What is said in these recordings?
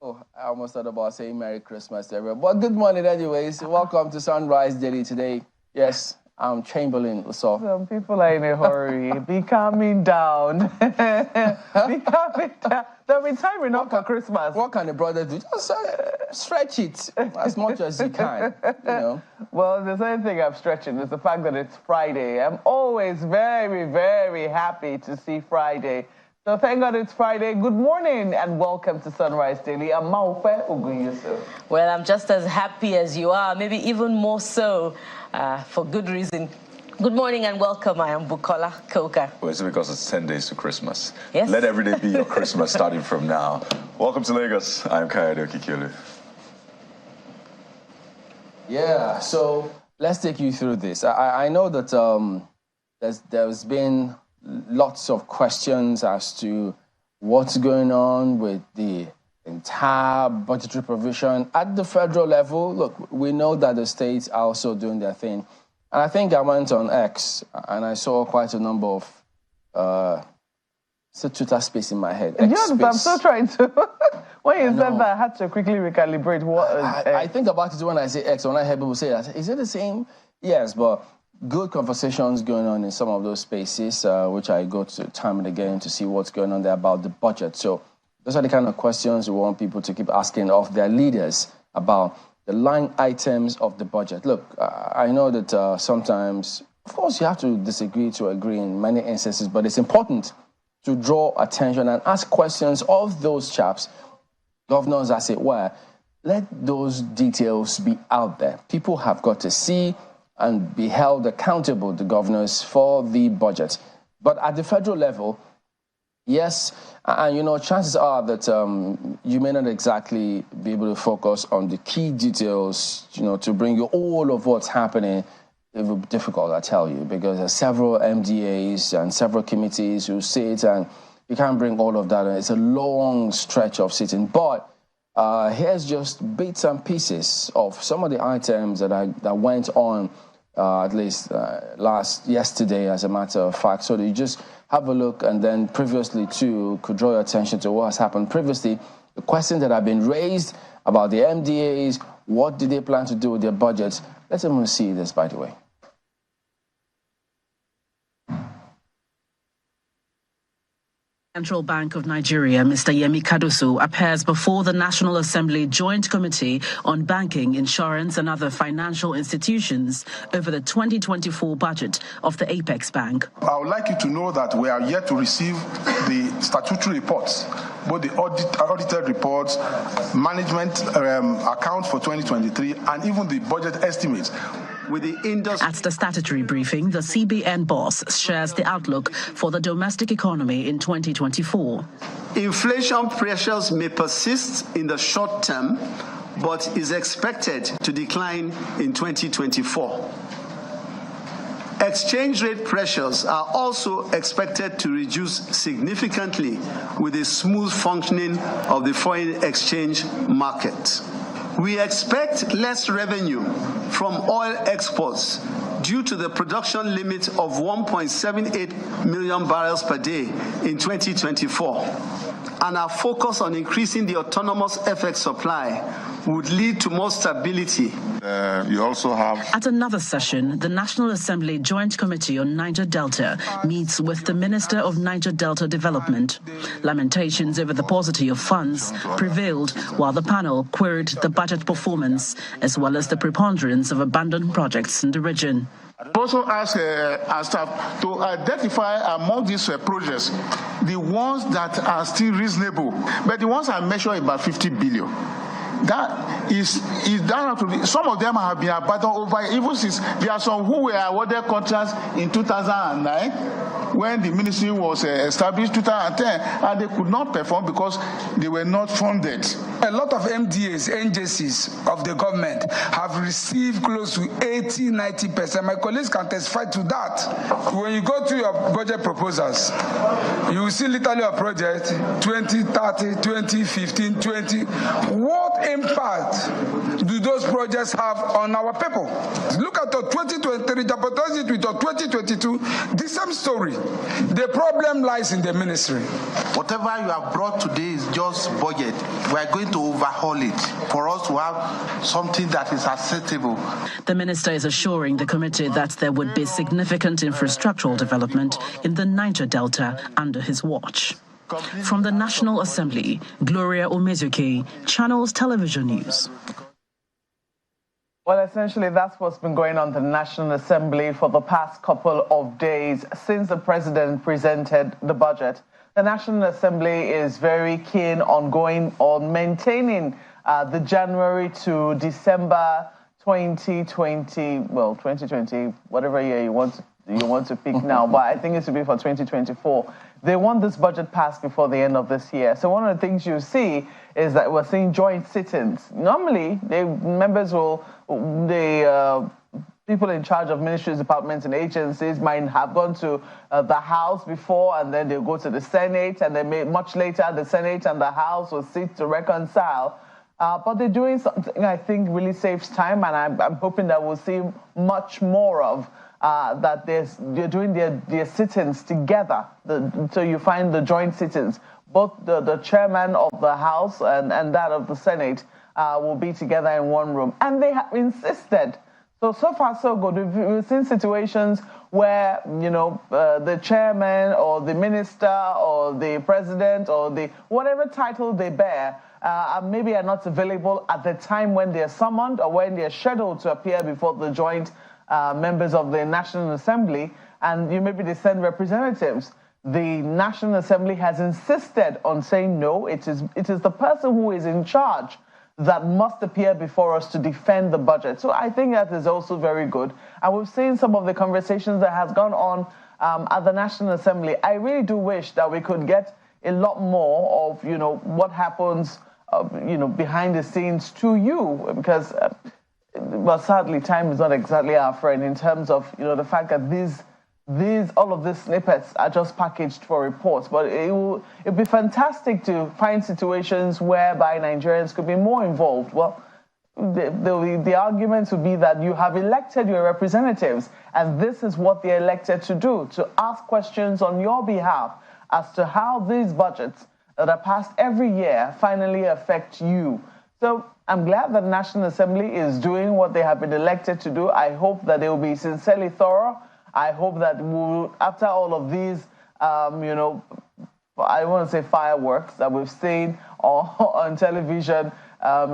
Oh, I almost thought about saying Merry Christmas to everyone. But good morning anyways. Welcome to Sunrise Daily today. Yes, I'm Chamberlain. So some people are in a hurry. Be calming down. Be calming down. There'll be time enough for Christmas. What can a brother do? Just stretch it as much as you can, you know. Well, the same thing I'm stretching is the fact that it's Friday. I'm always very, very happy to see Friday. So thank God it's Friday. Good morning and welcome to Sunrise Daily. I'm Maupe Ogunyuso. Well, I'm just as happy as you are, maybe even more so, for good reason. Good morning and welcome. I am Bukola Koka. Well, it's because it's 10 days to Christmas. Yes. Let every day be your Christmas starting from now. Welcome to Lagos. I'm Kayode Okikele. Yeah, so let's take you through this. I know that there's been lots of questions as to what's going on with the entire budgetary provision at the federal level. Look, we know that the states are also doing their thing. And I think I went on X and I saw quite a number of it's a Twitter space in my head. Yes, I'm still trying to. When you said that, I had to quickly recalibrate what is X. I think about it when I say X, when I hear people say that. Is it the same? Yes, but good conversations going on in some of those spaces, which I go to time and again to see what's going on there about the budget. So those are the kind of questions we want people to keep asking of their leaders about the line items of the budget. Look, I know that sometimes, of course, you have to disagree to agree in many instances, but it's important to draw attention and ask questions of those chaps, governors as it were. Let those details be out there. People have got to see and be held accountable, the governors, for the budget. But at the federal level, yes, and, you know, chances are that you may not exactly be able to focus on the key details, you know, to bring you all of what's happening. It will be difficult, I tell you, because there's several MDAs and several committees who sit, and you can't bring all of that. It's a long stretch of sitting. But here's just bits and pieces of some of the items that went on, at least yesterday, as a matter of fact. So that you just have a look, and then previously too could draw your attention to what has happened previously. The questions that have been raised about the MDAs, what did they plan to do with their budgets? Let's even see this, by the way. Central Bank of Nigeria, Mr. Yemi Kadoso, appears before the National Assembly Joint Committee on Banking, Insurance and Other Financial Institutions over the 2024 budget of the Apex Bank. I would like you to know that we are yet to receive the statutory reports, both the audited reports, management accounts for 2023, and even the budget estimates. At the statutory briefing, the CBN boss shares the outlook for the domestic economy in 2024. Inflation pressures may persist in the short term, but is expected to decline in 2024. Exchange rate pressures are also expected to reduce significantly with a smooth functioning of the foreign exchange market. We expect less revenue from oil exports due to the production limit of 1.78 million barrels per day in 2024, and our focus on increasing the autonomous FX supply would lead to more stability. You also have... At another session, the National Assembly Joint Committee on Niger Delta meets with the Minister of Niger Delta Development. Lamentations over the paucity of funds prevailed while the panel queried the budget performance as well as the preponderance of abandoned projects in the region. Also ask our staff to identify among these projects the ones that are still reasonable, but the ones I measure about 50 billion. That is down to be, some of them have been abandoned over, even since there are some who were awarded contracts in 2009 when the ministry was established, 2010, and they could not perform because they were not funded. A lot of MDAs, NJCs of the government have received close to 80-90%. My colleagues can testify to that. When you go to your budget proposals, you will see literally a project 2030, 2015, 20. What impact do those projects have on our people? Look at the 2023, jeopardize it with the 2022, the same story. The problem lies in the ministry. Whatever you have brought today is just budget. We are going to overhaul it for us to have something that is acceptable. The minister is assuring the committee that there would be significant infrastructural development in the Niger Delta under his watch. From the National Assembly, Gloria Omezuke, Channels Television News. Well, essentially, that's what's been going on in the National Assembly for the past couple of days since the president presented the budget. The National Assembly is very keen on maintaining the January to December 2020, well, 2020, whatever year you want to pick now, but I think it should be for 2024. They want this budget passed before the end of this year. So one of the things you see is that we're seeing joint sit-ins. Normally, people in charge of ministries, departments, and agencies might have gone to the House before, and then they'll go to the Senate, and then much later the Senate and the House will sit to reconcile. But they're doing something I think really saves time, and I'm hoping that we'll see much more of that. They're doing their sit-ins together. So you find the joint sit-ins. Both the chairman of the House and that of the Senate will be together in one room. And they have insisted. So far, so good. We've seen situations where, the chairman or the minister or the president or whatever title they bear maybe are not available at the time when they're summoned or when they're scheduled to appear before the joint members of the National Assembly, and maybe they send representatives. The National Assembly has insisted on saying no. It is the person who is in charge that must appear before us to defend the budget. So I think that is also very good. And we've seen some of the conversations that has gone on at the National Assembly. I really do wish that we could get a lot more of, what happens, behind the scenes to you, because, well, sadly, time is not exactly our friend in terms of, the fact that all of these snippets are just packaged for reports. But it'd be fantastic to find situations whereby Nigerians could be more involved. Well, the argument would be that you have elected your representatives, and this is what they're elected to do, to ask questions on your behalf as to how these budgets that are passed every year finally affect you. So I'm glad that the National Assembly is doing what they have been elected to do. I hope that they will be sincerely thorough. I hope that after all of these, I want to say fireworks that we've seen on television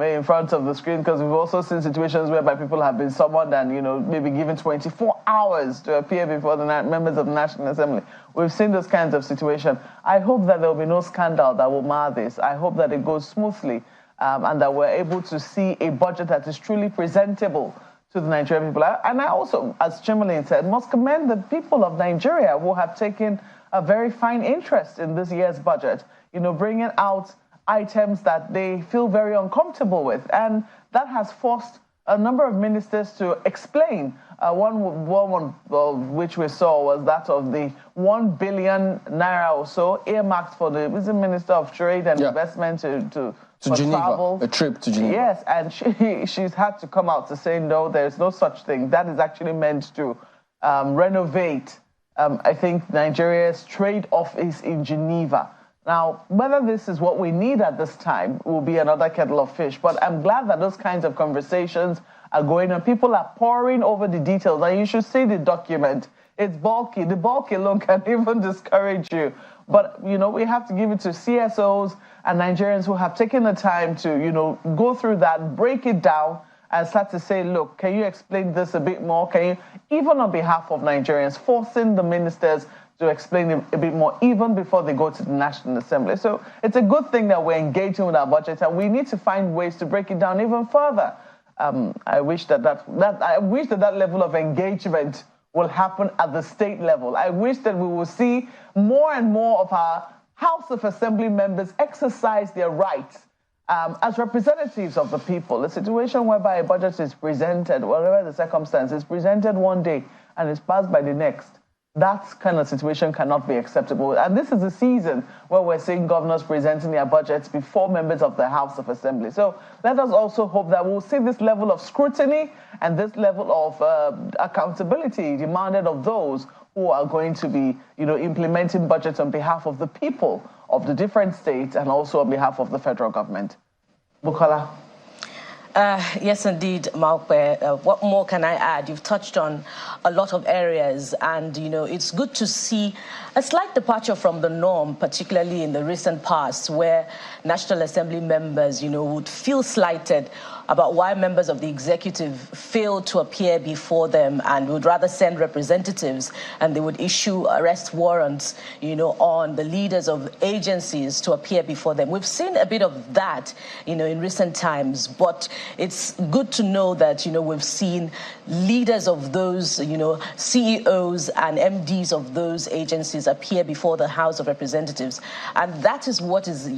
in front of the screen, because we've also seen situations whereby people have been summoned and, maybe given 24 hours to appear before the members of the National Assembly. We've seen those kinds of situations. I hope that there will be no scandal that will mar this. I hope that it goes smoothly and that we're able to see a budget that is truly presentable to the Nigerian people. And I also, as Chamberlain said, must commend the people of Nigeria who have taken a very fine interest in this year's budget, bringing out items that they feel very uncomfortable with. And that has forced a number of ministers to explain. One which we saw was that of the 1 billion naira or so earmarked for the Minister of Trade and Investment to Geneva, travel. A trip to Geneva. Yes, and she's had to come out to say, no, there's no such thing. That is actually meant to renovate, I think, Nigeria's trade office in Geneva. Now, whether this is what we need at this time will be another kettle of fish, but I'm glad that those kinds of conversations are going on. People are poring over the details, and you should see the document. It's bulky. The bulk alone can even discourage you. But, we have to give it to CSOs and Nigerians who have taken the time to, go through that, break it down, and start to say, look, can you explain this a bit more? Can you, even on behalf of Nigerians, forcing the ministers to explain a bit more, even before they go to the National Assembly. So it's a good thing that we're engaging with our budget, and we need to find ways to break it down even further. I wish that level of engagement will happen at the state level. I wish that we will see more and more of our House of Assembly members exercise their rights as representatives of the people. A situation whereby a budget is presented, whatever the circumstance, is presented one day and is passed by the next. That kind of situation cannot be acceptable. And this is a season where we're seeing governors presenting their budgets before members of the House of Assembly. So let us also hope that we'll see this level of scrutiny and this level of accountability demanded of those who are going to be, implementing budgets on behalf of the people of the different states and also on behalf of the federal government. Bukola. Yes, indeed, Maupe. What more can I add? You've touched on a lot of areas, and, it's good to see a slight departure from the norm, particularly in the recent past, where National Assembly members, would feel slighted about why members of the executive failed to appear before them and would rather send representatives, and they would issue arrest warrants, on the leaders of agencies to appear before them. We've seen a bit of that, in recent times, but it's good to know that, we've seen leaders of those, CEOs and MDs of those agencies appear before the House of Representatives. And that is what is,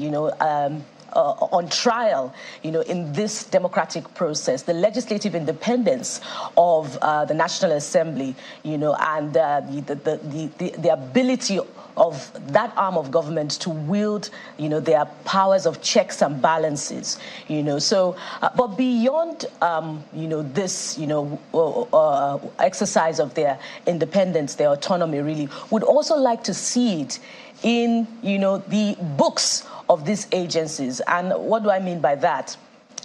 on trial, in this democratic process, the legislative independence of the National Assembly, and the ability of that arm of government to wield, their powers of checks and balances, So, but beyond, this, exercise of their independence, their autonomy, really, would also like to see it in, the books of these agencies. And what do I mean by that?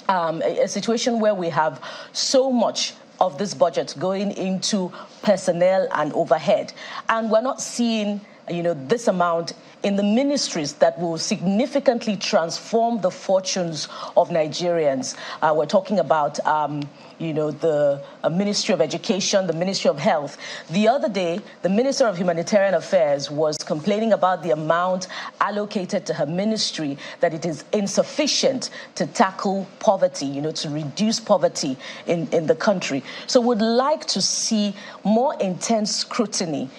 A situation where we have so much of this budget going into personnel and overhead, and we're not seeing, this amount in the ministries that will significantly transform the fortunes of Nigerians. We're talking about, the Ministry of Education, the Ministry of Health. The other day, the Minister of Humanitarian Affairs was complaining about the amount allocated to her ministry, that it is insufficient to tackle poverty, to reduce poverty in the country. So we'd like to see more intense scrutiny,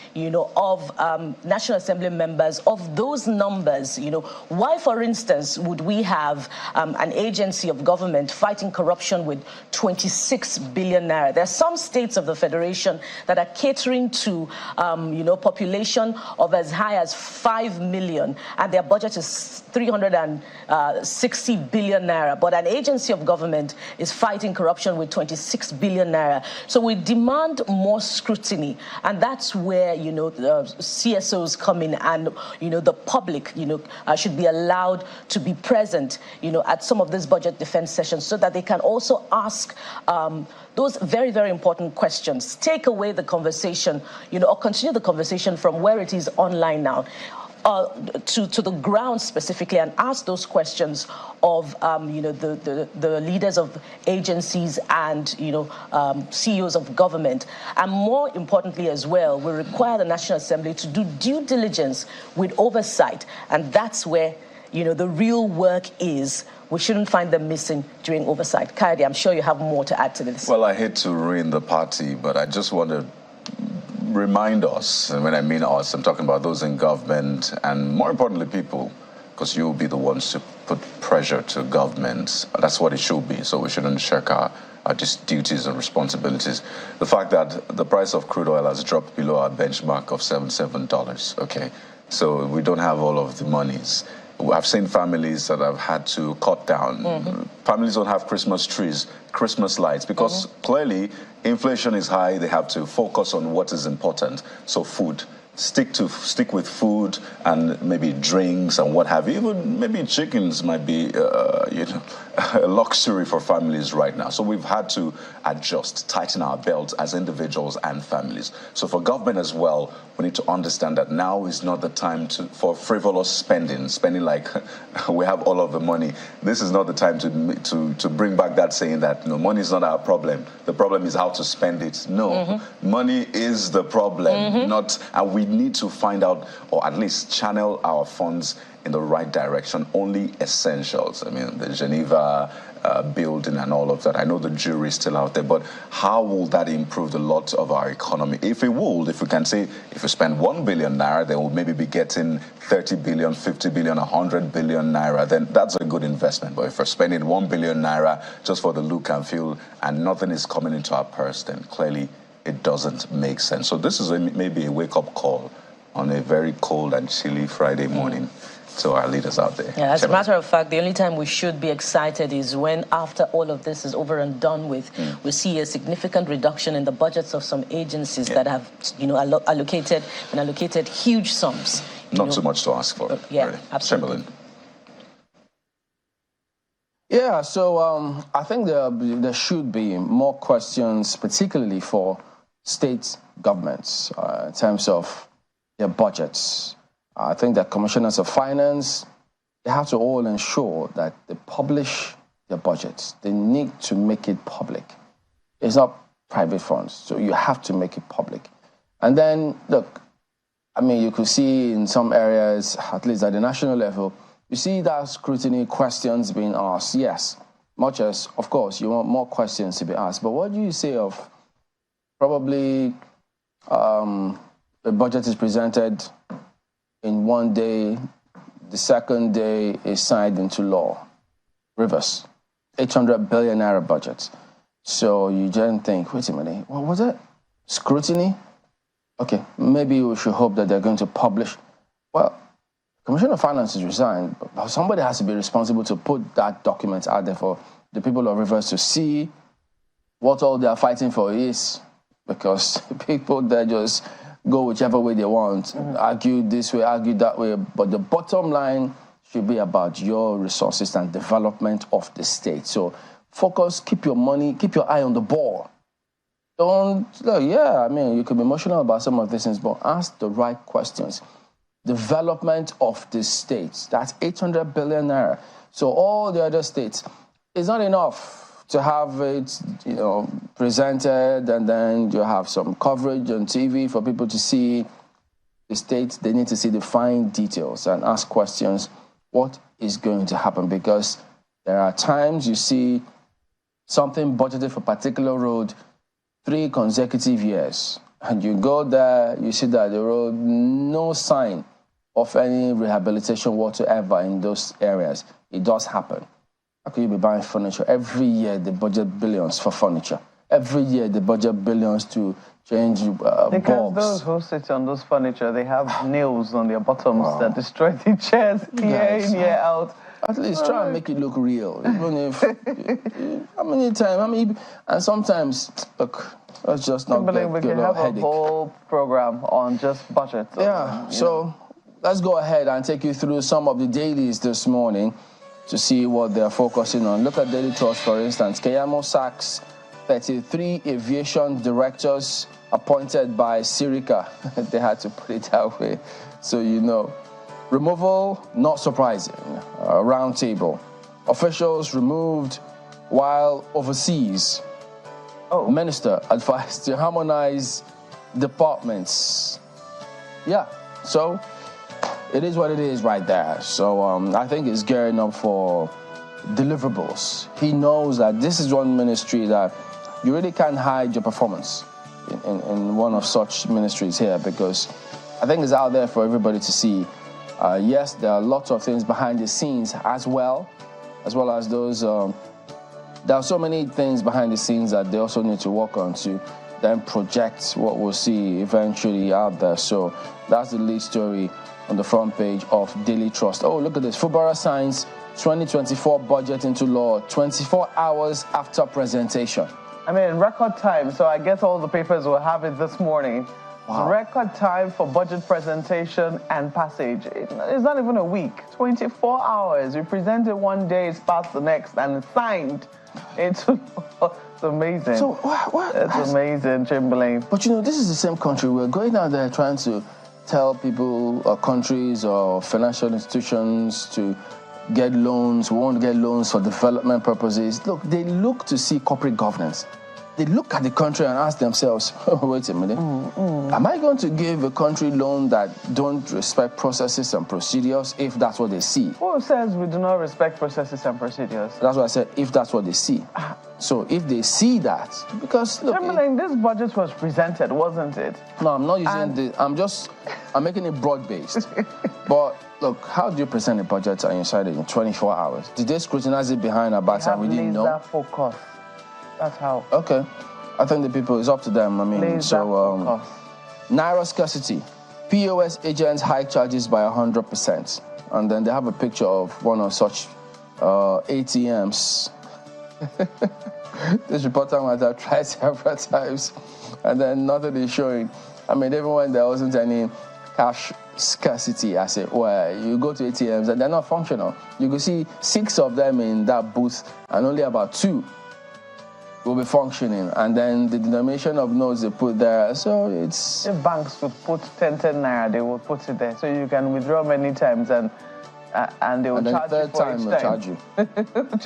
of National Assembly members, of those numbers. Why, for instance, would we have an agency of government fighting corruption with 26 billion naira? There are some states of the Federation that are catering to, population of as high as 5 million, and their budget is 360 billion naira. But an agency of government is fighting corruption with 26 billion naira. So we demand more scrutiny, and that's where, the CSOs come in, and, the public, should be allowed to be present, at some of these budget defense sessions, so that they can also ask those very, very important questions. Take away the conversation, or continue the conversation from where it is online now, to the ground specifically, and ask those questions of, the leaders of agencies and, CEOs of government. And more importantly as well, we require the National Assembly to do due diligence with oversight. And that's where, the real work is. We shouldn't find them missing during oversight. Kayode, I'm sure you have more to add to this. Well, I hate to ruin the party, but I just want to remind us, and when I mean us, I'm talking about those in government, and more importantly, people, because you'll be the ones to put pressure to governments. That's what it should be, so we shouldn't shirk our duties and responsibilities. The fact that the price of crude oil has dropped below our benchmark of $77, okay? So we don't have all of the monies. I've seen face that have had to cut down. Mm-hmm. Families don't have Christmas trees, Christmas lights, because clearly inflation is high. They have to focus on what is important. So food. Stick with food and maybe drinks and what have you. Even maybe chickens might be, a luxury for families right now. So we've had to adjust, tighten our belts as individuals and families. So for government as well, we need to understand that now is not the time for frivolous spending like we have all of the money. This is not the time to bring back that saying that money is not our problem. The problem is how to spend it. No, money is the problem, and we need to find out, or at least channel our funds in the right direction. Only essentials. I mean, the Geneva building and all of that. I know the jury is still out there, but how will that improve the lot of our economy? If it would, if we can say, if we spend 1 billion naira, then we'll maybe be getting 30 billion, 50 billion, 100 billion naira, then that's a good investment. But if we're spending 1 billion naira just for the look and feel and nothing is coming into our purse, then clearly it doesn't make sense. So this is maybe a wake-up call on a very cold and chilly Friday morning to our leaders out there. Yeah, as a matter of fact, the only time we should be excited is when, after all of this is over and done with, we see a significant reduction in the budgets of some agencies that have, allocated huge sums. Not too much to ask for. Yeah, really. Absolutely. Chamberlain. Yeah, so I think there should be more questions, particularly for state governments in terms of their budgets. I think that commissioners of finance, they have to all ensure that they publish their budgets. They need to make it public. It's not private funds, so you have to make it public. And then, look, I mean, you could see in some areas, at least at the national level, you see that scrutiny questions being asked, yes, much as, of course, you want more questions to be asked. But what do you say of probably the budget is presented in one day, the second day is signed into law? Rivers, 800 billion naira budget. So you then think, wait a minute, what was it? Scrutiny? Okay, maybe we should hope that they're going to publish. Well, Commissioner of Finance is resigned, but somebody has to be responsible to put that document out there for the people of Rivers to see what all they are fighting for is, because people there just go whichever way they want, argue this way, argue that way, but the bottom line should be about your resources and development of the state. So focus, keep your money, keep your eye on the ball. Don't, yeah, I mean, you can be emotional about some of these things, but ask the right questions. Development of the states, that's 800 billion naira. So all the other states, it's not enough to have it, presented, and then you have some coverage on TV for people to see the states. They need to see the fine details and ask questions. What is going to happen? Because there are times you see something budgeted for a particular road 3 consecutive years, and you go there, you see that the road, no sign of any rehabilitation whatsoever in those areas. It does happen. How can you be buying furniture? Every year they budget billions for furniture. Every year they budget billions to change because bulbs. Those who sit on those furniture, they have nails on their bottoms that destroy the chairs year in, year out. At least try and make it look real. Even if, how many times, and sometimes, look, let's just not get we can have a whole program on just budget. Yeah, so let's go ahead and take you through some of the dailies this morning to see what they're focusing on. Look at Daily Trust, for instance. Keyamo sacks 33 aviation directors appointed by Sirica. They had to put it that way, so you know. Removal, not surprising. Round table. Officials removed while overseas. Minister advised to harmonize departments. Yeah, so it is what it is right there. So I think it's gearing up for deliverables. He knows that this is one ministry that you really can't hide your performance in one of such ministries here, because I think it's out there for everybody to see. Yes, there are lots of things behind the scenes as well as those. There are so many things behind the scenes that they also need to work on to then project what we'll see eventually out there. So that's the lead story on the front page of Daily Trust. Oh, look at this. Fubara signs 2024 budget into law 24 hours after presentation. I mean, record time. So I guess all the papers will have it this morning. Wow. Record time for budget presentation and passage. It's not even a week. 24 hours. We presented one day, it's passed the next, and it's signed. It's amazing. So what? It's amazing, Chamberlain. But this is the same country. We're going out there trying to tell people or countries or financial institutions to get loans. We want to get loans for development purposes. Look, they look to see corporate governance. They look at the country and ask themselves, wait a minute, am I going to give a country loan that don't respect processes and procedures if that's what they see? Who says we do not respect processes and procedures? That's what I said, if that's what they see. So if they see that, because look... this budget was presented, wasn't it? No, I'm not using I'm making it broad-based. But look, how do you present a budget and you decide it in 24 hours? Did they scrutinize it behind our backs and we didn't know? Laser focus. That's how. Okay. I think the people, it's up to them. I mean, Naira scarcity. POS agents hike charges by 100%. And then they have a picture of one of such ATMs. This reporter might have tried several times, and then nothing is showing. I mean, even when there wasn't any cash scarcity as it were. You go to ATMs and they're not functional. You can see 6 of them in that booth and only about 2 will be functioning. And then the denomination of notes they put there, so it's... If banks would put 10 naira, they will put it there. So you can withdraw many times and they will charge you for each time. Charge you.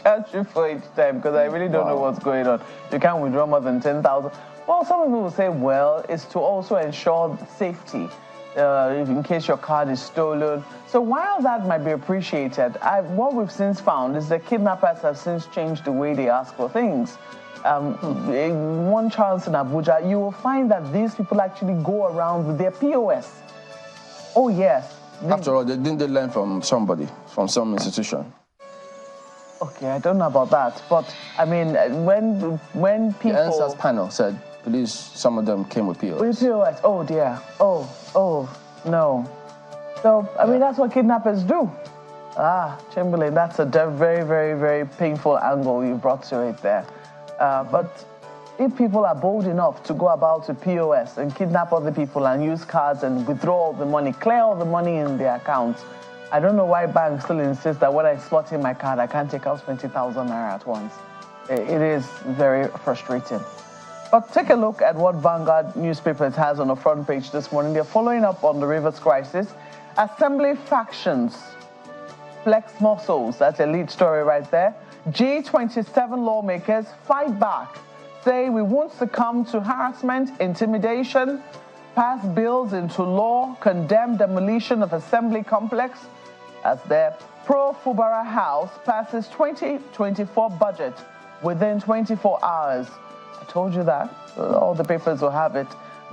Charge you for each time, because I really don't know what's going on. You can't withdraw more than 10,000. Well, some people will say, well, it's to also ensure safety. In case your card is stolen. So while that might be appreciated, what we've since found is that kidnappers have since changed the way they ask for things. One chance in Abuja, you will find that these people actually go around with their POS. Oh, yes. After all, didn't they learn from somebody, from some institution? Okay, I don't know about that. But, I mean, when people... The NSAS panel said, at least some of them came with POS. With POS? Oh, dear. Oh, no. So, I mean, that's what kidnappers do. Chamberlain, that's a very, very, very painful angle you brought to it there. But if people are bold enough to go about to POS and kidnap other people and use cards and withdraw all the money, clear all the money in their accounts, I don't know why banks still insist that when I slot in my card, I can't take out 20,000 naira at once. It is very frustrating. But take a look at what Vanguard newspapers has on the front page this morning. They're following up on the Rivers crisis. Assembly factions flex muscles. That's a lead story right there. G27 lawmakers fight back, say we won't succumb to harassment, intimidation, pass bills into law, condemn demolition of assembly complex. As their pro-Fubara House passes 2024 budget within 24 hours. I told you that. All the papers will have it.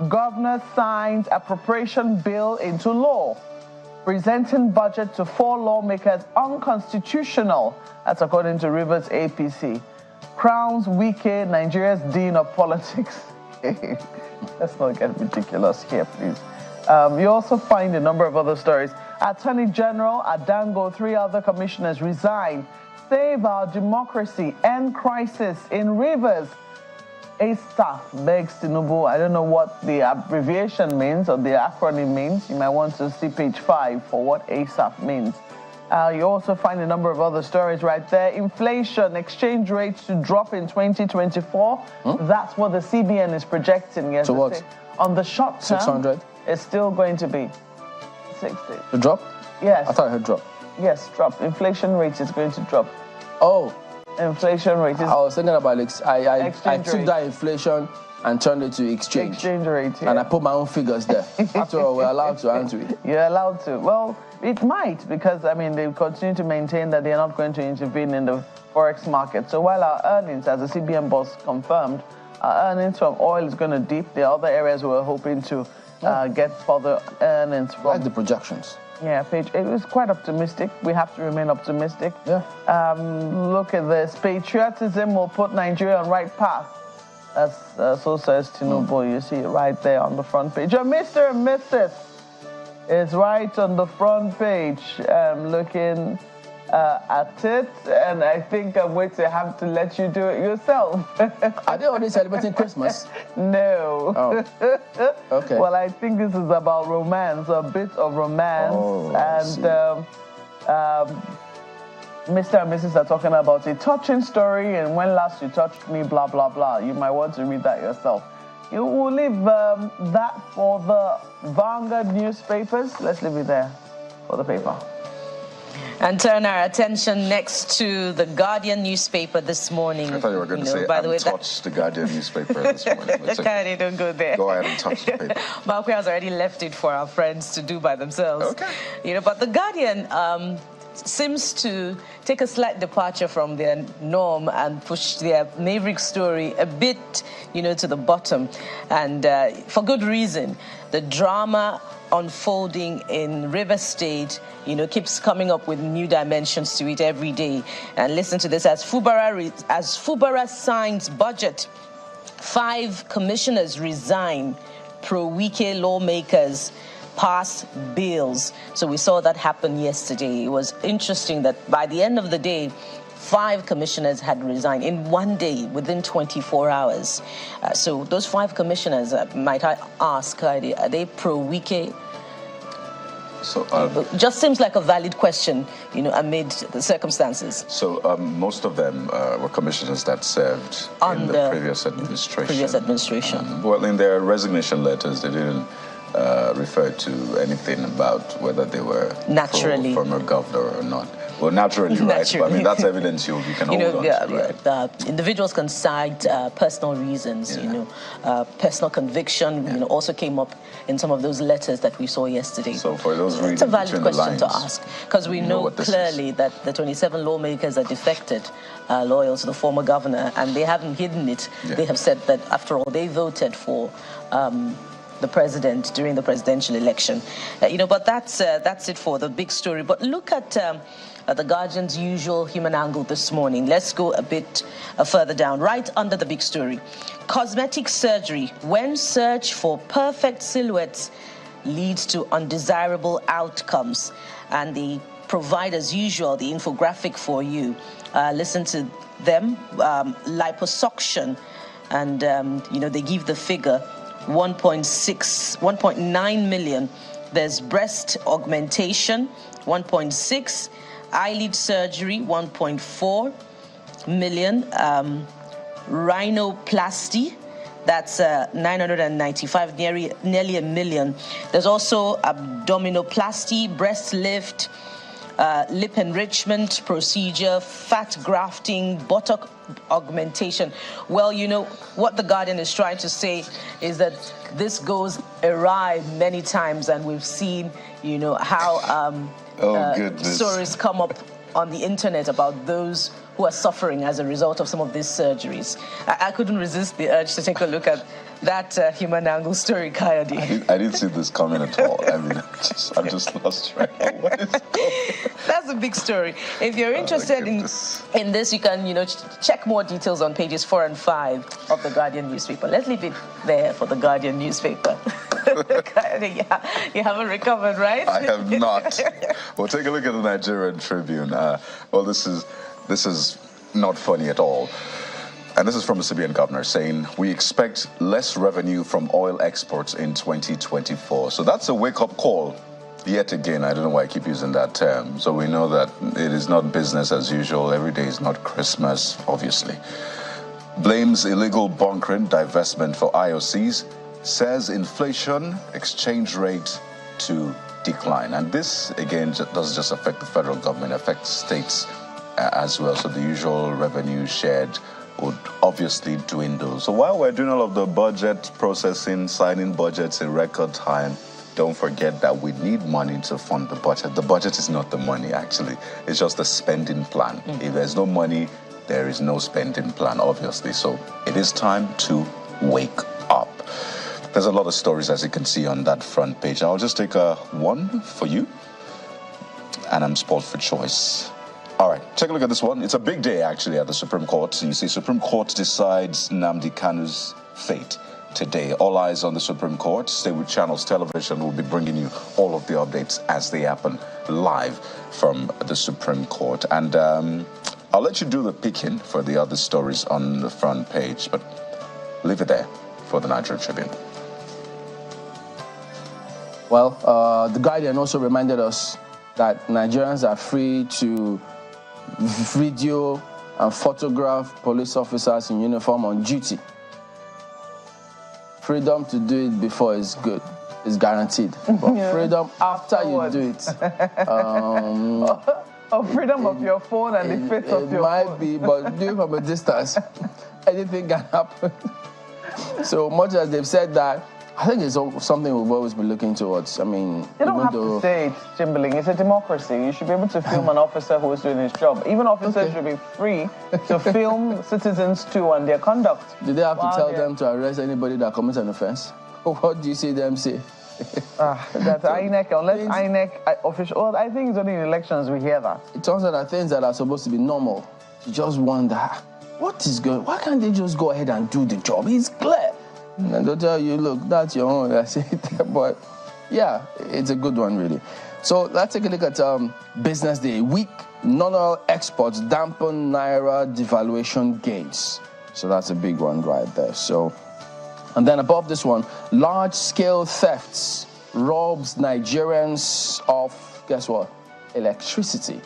Governor signs appropriation bill into law, presenting budget to 4 lawmakers unconstitutional. That's according to Rivers APC. Crowns Wike, Nigeria's Dean of Politics. Let's not get ridiculous here, please. You also find a number of other stories. Attorney General Adango, 3 other commissioners resign. Save our democracy, end crisis in Rivers. A staff begs Tinubu. I don't know what the abbreviation means or the acronym means. You might want to see page 5 for what ASAP means. You also find a number of other stories right there. Inflation, exchange rates to drop in 2024. That's what the CBN is projecting. Yes, so what? On the short term, 600? It's still going to be 60. The drop? Yes. I thought I heard drop. Yes, drop. Inflation rate is going to drop. Oh. Inflation rate is... I was thinking about I took rate. that inflation and turned it to exchange. Exchange rate, yeah. And I put my own figures there. After all, we're allowed to answer it. You're allowed to. Well, it might, because, I mean, they continue to maintain that they're not going to intervene in the Forex market. So while our earnings, as the CBN boss confirmed, our earnings from oil is going to dip, there are other areas we're hoping to get further earnings from. Like the projections. Yeah, it was quite optimistic. We have to remain optimistic. Yeah. Look at this. Patriotism will put Nigeria on right path. So says Tinubu. You see it right there on the front page. Mr. and Mrs. is right on the front page. Looking at it, and I think I'm going to have to let you do it yourself. Are they already celebrating Christmas? No. Oh. Okay. Well, I think this is about romance, a bit of romance, Mr. and Mrs. are talking about a touching story, and when last you touched me, blah, blah, blah. You might want to read that yourself. You will leave that for the Vanguard newspapers. Let's leave it there for the paper. And turn our attention next to the Guardian newspaper this morning. I thought you were going to say, I touched the Guardian newspaper this morning. Guardian, don't go there. Go ahead and touch the paper. Malcolm has already left it for our friends to do by themselves. Okay. But the Guardian seems to take a slight departure from their norm and push their Maverick story a bit, to the bottom. And for good reason. The drama unfolding in River State, keeps coming up with new dimensions to it every day. And listen to this: as Fubara signs budget, 5 commissioners resign. Pro-Wike lawmakers pass bills. So we saw that happen yesterday. It was interesting that by the end of the day, 5 commissioners had resigned in one day, within 24 hours. So those 5 commissioners, might I ask, are they pro-Wike? So just seems like a valid question, amid the circumstances. So most of them were commissioners that served in the previous administration. Well, in their resignation letters, they didn't refer to anything about whether they were former governor or not. Well, naturally, right? But, I mean, that's evidence you can hold on to, right? Individuals can cite personal reasons, personal conviction, also came up in some of those letters that we saw yesterday. So for those reading it's a valid question lines, to ask, because we know clearly that the 27 lawmakers are defected, loyal to the former governor, and they haven't hidden it. Yeah. They have said that, after all, they voted for the president during the presidential election. But that's it for the big story. But look at the Guardian's usual human angle this morning. Let's go a bit further down, right under the big story. Cosmetic surgery, when search for perfect silhouettes leads to undesirable outcomes. And they provide, as usual, the infographic for you. Listen to them. Liposuction, and they give the figure 1.9 million. There's breast augmentation, 1.6. Eyelid surgery, 1.4 million. Rhinoplasty, that's 995, nearly $1 million. There's also abdominoplasty, breast lift, lip enrichment procedure, fat grafting, buttock augmentation. Well, what the Guardian is trying to say is that this goes awry many times, and we've seen, how stories come up on the internet about those who are suffering as a result of some of these surgeries. I couldn't resist the urge to take a look at that human angle story, Kayode. I didn't see this coming at all. I mean, I'm just lost track of what is going on. That's a big story. If you're interested in this, you can, check more details on pages 4 and 5 of the Guardian newspaper. Let's leave it there for the Guardian newspaper. You haven't recovered, right? I have not. Well, take a look at the Nigerian Tribune. Well, this is not funny at all. And this is from the CBN governor saying, we expect less revenue from oil exports in 2024. So that's a wake-up call. Yet again, I don't know why I keep using that term. So we know that it is not business as usual. Every day is not Christmas, obviously. Blames illegal bunkering divestment for IOCs. Says inflation, exchange rate to decline. And this, again, doesn't just affect the federal government, it affects states as well. So the usual revenue shared would obviously dwindle. So while we're doing all of the budget processing, signing budgets in record time, don't forget that we need money to fund the budget. The budget is not the money, actually. It's just a spending plan. Mm-hmm. If there's no money, there is no spending plan, obviously. So it is time to wake up. There's a lot of stories, as you can see on that front page. I'll just take one for you, and I'm spoiled for choice. All right, take a look at this one. It's a big day, actually, at the Supreme Court. You see, Supreme Court decides Nnamdi Kanu's fate today. All eyes on the Supreme Court. Stay with Channels Television. We'll be bringing you all of the updates as they happen live from the Supreme Court. And I'll let you do the picking for the other stories on the front page, but leave it there for the Nigerian Tribune. Well, the Guardian also reminded us that Nigerians are free to video and photograph police officers in uniform on duty. Freedom to do it before is good, is guaranteed. But freedom after you do it. Freedom of your phone and the face of your phone. It might be, but do it from a distance. Anything can happen. So much as they've said that, I think it's something we've always been looking towards. I mean, you don't have to say it, Jimbaling. It's a democracy. You should be able to film an officer who is doing his job. Even officers should be free to film citizens too and their conduct. Do they have to tell them to arrest anybody that commits an offense? What do you see them say? That's INEC, unless INEC official. Well, I think it's only in elections we hear that. It turns out that things that are supposed to be normal, you just wonder, what is going? Why can't they just go ahead and do the job? It's clear. And they'll tell you, look, that's your own. That's it. But yeah, it's a good one, really. So let's take a look at business day. Weak non-oil exports dampen Naira devaluation gains. So that's a big one right there. So, and then above this one, large-scale thefts robs Nigerians of, guess what? Electricity.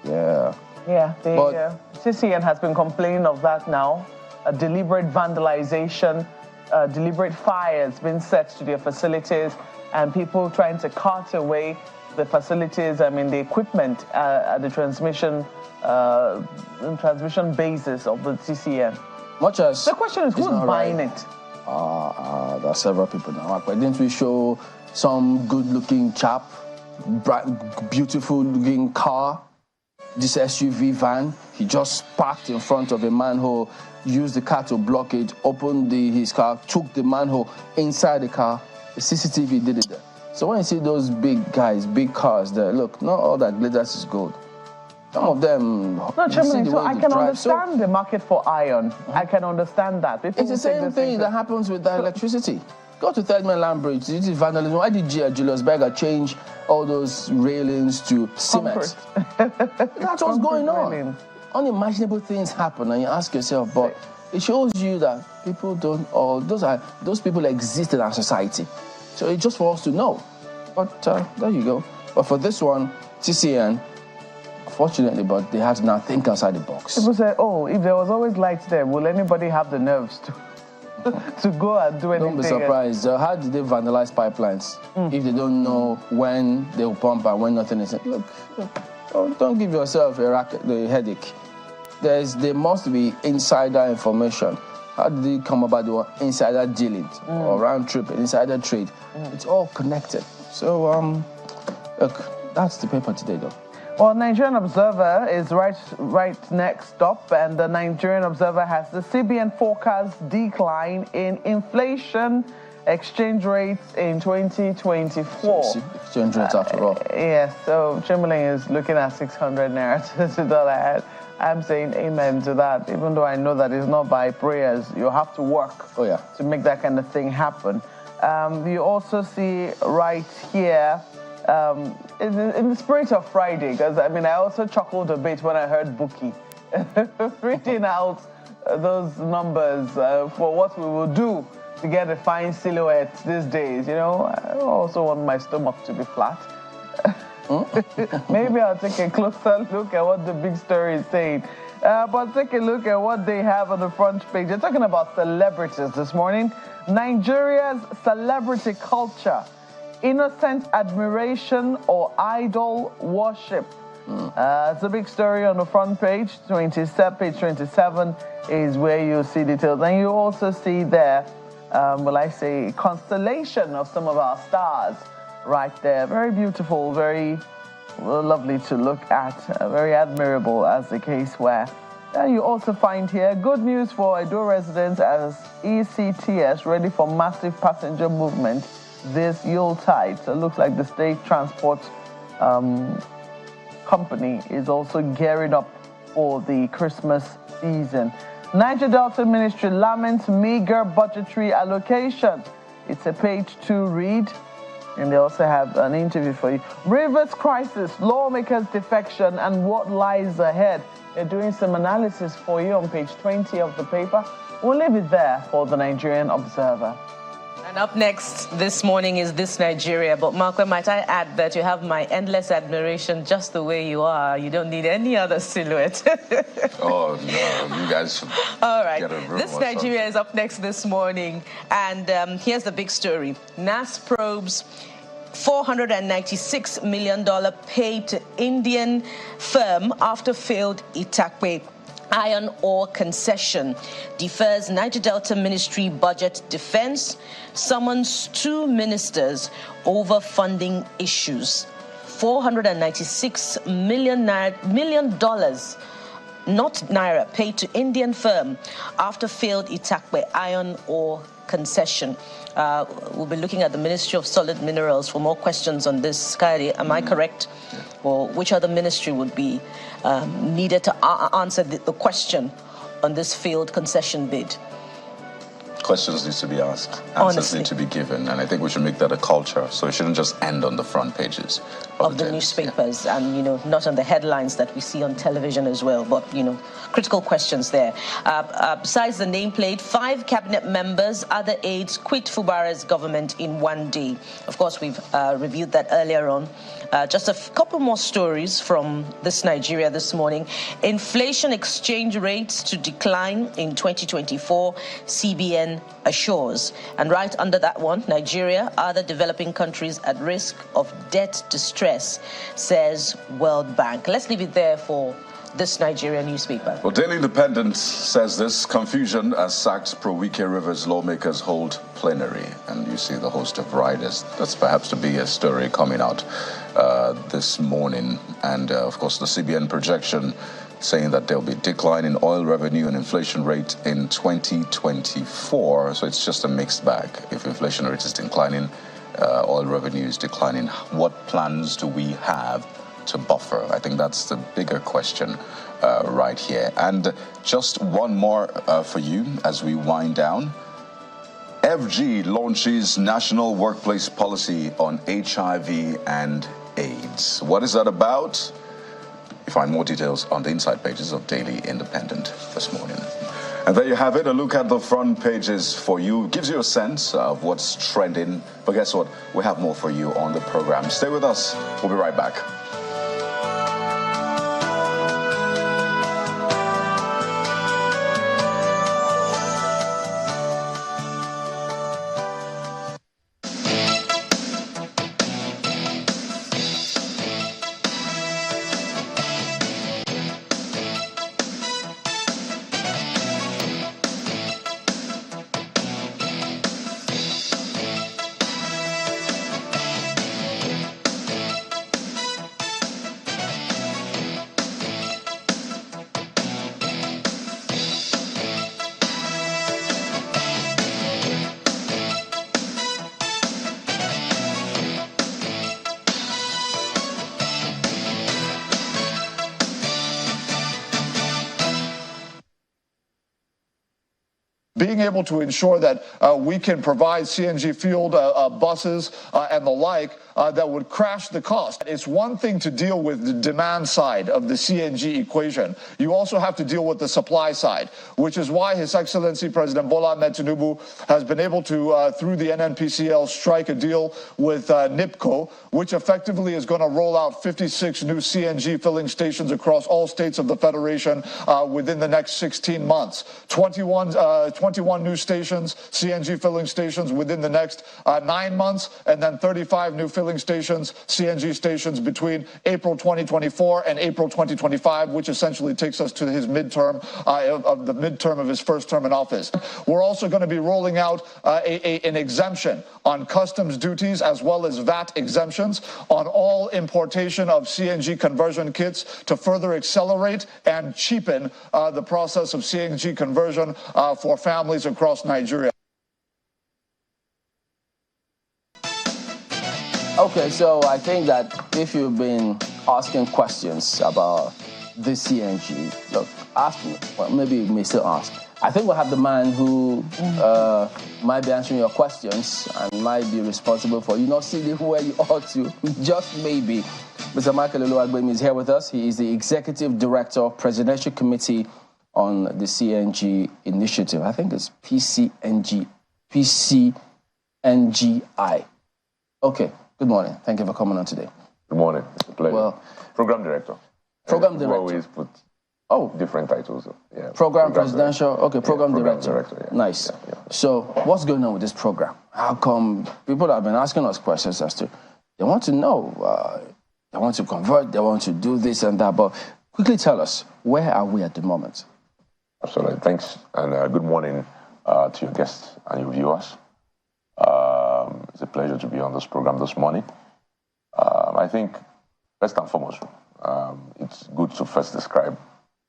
Yeah. Yeah, the CCN has been complaining of that now. A deliberate vandalization, deliberate fires being set to their facilities, and people trying to cart away the facilities, the equipment at the transmission basis of the CCN. Much as the question is, who's buying it? There are several people now. But didn't we show some good-looking chap, bright, beautiful-looking car, this SUV van? He just parked in front of a manhole, used the car to block it, opened his car, took the manhole inside the car. The CCTV did it there. So when you see those big guys, big cars there, look, not all that glitters is gold. Some of them... No, Chimley, so I can understand the market for iron. I can understand that. People it's the same thing that happens with the electricity. Go to Third Mainland Bridge. This is vandalism. Why did Julius Berger change all those railings to cement? That's what's going on. Unimaginable things happen, and you ask yourself, but it shows you that people don't, or those people exist in our society. So it's just for us to know. But there you go. But for this one, TCN, fortunately, but they had to now think outside the box. People say, oh, if there was always lights there, will anybody have the nerves to go and do anything? Don't be surprised. How did they vandalize pipelines if they don't know when they will pump and when nothing is? Look, don't give yourself a headache. There must be insider information. How did it come about the insider dealing or round trip, insider trade? It's all connected. So, look, that's the paper today, though. Well, Nigerian Observer is right next up, and the Nigerian Observer has the CBN forecast decline in inflation, exchange rates in 2024. Exchange rates after all. Yes, so Chamberlain is looking at 600 naira to dollar. I'm saying amen to that, even though I know that it's not by prayers. You have to work to make that kind of thing happen. You also see right here, in the spirit of Friday, because I also chuckled a bit when I heard Bookie reading out those numbers for what we will do to get a fine silhouette these days. I also want my stomach to be flat. Maybe I'll take a closer look at what the big story is saying. But take a look at what they have on the front page. They're talking about celebrities this morning. Nigeria's celebrity culture. Innocent admiration or idol worship. It's a big story on the front page. Page 27 is where you see details. And you also see there, constellation of some of our stars right there. Very beautiful, very lovely to look at, very admirable as the case were. And you also find here good news for Edo residents as ECTS ready for massive passenger movement this Yuletide. So it looks like the state transport company is also gearing up for the Christmas season. Niger Delta Ministry laments meager budgetary allocation. It's a page 2 read. And they also have an interview for you. Rivers crisis, lawmakers' defection, and what lies ahead. They're doing some analysis for you on page 20 of the paper. We'll leave it there for the Nigerian Observer. And up next this morning is This Nigeria. But Marco, might I add that you have my endless admiration just the way you are. You don't need any other silhouette. Oh, no, you guys all right. This Nigeria is up next this morning. And here's the big story. NAS probes $496 million paid to Indian firm after failed Itakwe iron ore concession, defers Niger Delta Ministry budget defense, summons 2 ministers over funding issues. $496 million, not naira, paid to Indian firm after failed Itakwe iron ore concession. We'll be looking at the Ministry of Solid Minerals for more questions on this. Kairi, am I correct? Or which other ministry would be needed to answer the question on this failed concession bid? questions need to be asked, answers Honestly. need to be given, and I think we should make that a culture. So it shouldn't just end on the front pages of the newspapers, and not on the headlines that we see on television as well, but critical questions there. Besides the nameplate, 5 cabinet members, other aides quit Fubara's government in one day. Of course, we've reviewed that earlier on. Just a couple more stories from this Nigeria this morning. Inflation exchange rates to decline in 2024, CBN assures. And right under that one, Nigeria, other developing countries at risk of debt distress, says World Bank. Let's leave it there for this Nigerian newspaper. Well, Daily Independent says this: confusion as sacked Pro-Wike Rivers lawmakers hold plenary. And you see the host of riders. That's perhaps the biggest story coming out this morning. And, of course, the CBN projection saying that there'll be a decline in oil revenue and inflation rate in 2024. So it's just a mixed bag. If inflation rate is declining, oil revenue is declining, what plans do we have to buffer? I think that's the bigger question right here. And just one more for you as we wind down. FG launches national workplace policy on HIV and AIDS. What is that about? You find more details on the inside pages of Daily Independent this morning. And there you have it, a look at the front pages for you. Gives you a sense of what's trending. But guess what? We have more for you on the program. Stay with us. We'll be right back. being able to ensure that we can provide CNG-fueled buses and the like that would crash the cost. It's one thing to deal with the demand side of the CNG equation. You also have to deal with the supply side, which is why His Excellency President Bola Ahmed Tinubu has been able to, through the NNPCL, strike a deal with NIPCO, which effectively is going to roll out 56 new CNG filling stations across all states of the Federation within the next 16 months. 21 new stations, CNG filling stations within the next 9 months, and then 35 new filling stations, CNG stations between April 2024 and April 2025, which essentially takes us to his midterm, of the midterm of his first term in office. We're also going to be rolling out an exemption on customs duties as well as VAT exemptions on all importation of CNG conversion kits to further accelerate and cheapen the process of CNG conversion for families across Nigeria. Okay, so I think that if you've been asking questions about the CNG, look, ask me, well, maybe you may still ask. I think we'll have the man who might be answering your questions and might be responsible for you not seeing where you ought to, just maybe. Mr. Michael Oluwagbemi is here with us. He is the Executive Director, Presidential Committee on the CNG Initiative. I think it's PCNGI. Okay, good morning. Thank you for coming on today. Good morning. It's a pleasure. Well, Program Director. Program Director. We always put different titles. Yeah. Program Presidential. Director. Okay, Program Program Director. Yeah. Nice. Yeah. So what's going on with this program? How come people have been asking us questions as to, they want to know, they want to convert, they want to do this and that, but quickly tell us, where are we at the moment? Absolutely. Thanks, and good morning to your guests and your viewers. It's a pleasure to be on this program this morning. I think, first and foremost, it's good to first describe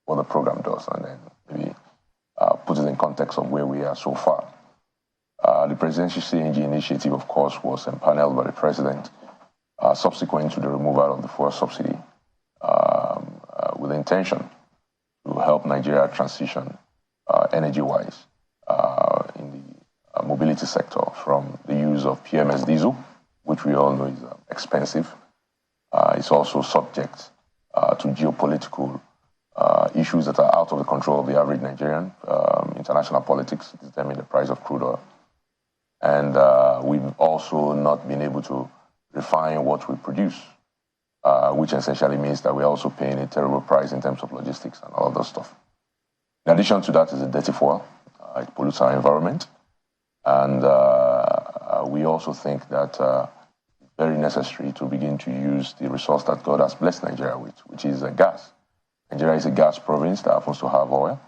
what the program does and then maybe put it in context of where we are so far. The Presidential CNG Initiative, of course, was empaneled by the President subsequent to the removal of the fuel subsidy with the intention to help Nigeria transition energy-wise in the mobility sector from the use of PMS diesel, which we all know is expensive. It's also subject to geopolitical issues that are out of the control of the average Nigerian. International politics determine the price of crude oil. And we've also not been able to refine what we produce, which essentially means that we're also paying a terrible price in terms of logistics and all of that stuff. In addition to that is the dirty fuel. It pollutes our environment. And we also think that it's very necessary to begin to use the resource that God has blessed Nigeria with, which is gas. Nigeria is a gas province that happens to have oil.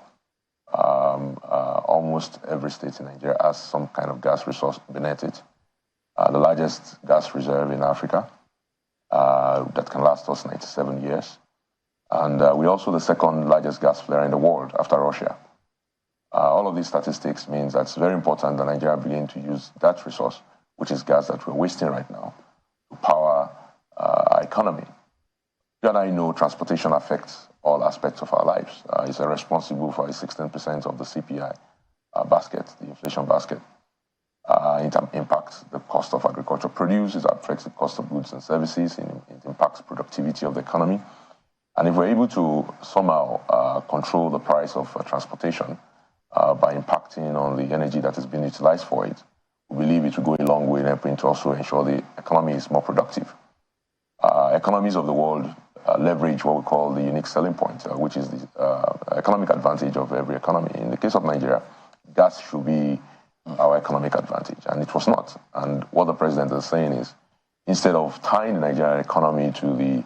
Almost every state in Nigeria has some kind of gas resource beneath it. The largest gas reserve in Africa that can last us 97 years. And we're also the second largest gas flare in the world after Russia. All of these statistics means that it's very important that Nigeria begin to use that resource, which is gas that we're wasting right now, to power our economy. You and I know transportation affects all aspects of our lives. It's responsible for 16% of the CPI basket, the inflation basket. It impacts the cost of agricultural produce, it affects the cost of goods and services, it impacts productivity of the economy. And if we're able to somehow control the price of transportation by impacting on the energy that is being utilized for it, we believe it will go a long way in helping to also ensure the economy is more productive. Economies of the world leverage what we call the unique selling point, which is the economic advantage of every economy. In the case of Nigeria, gas should be our economic advantage, and it was not. And what the president is saying is, instead of tying the Nigerian economy to the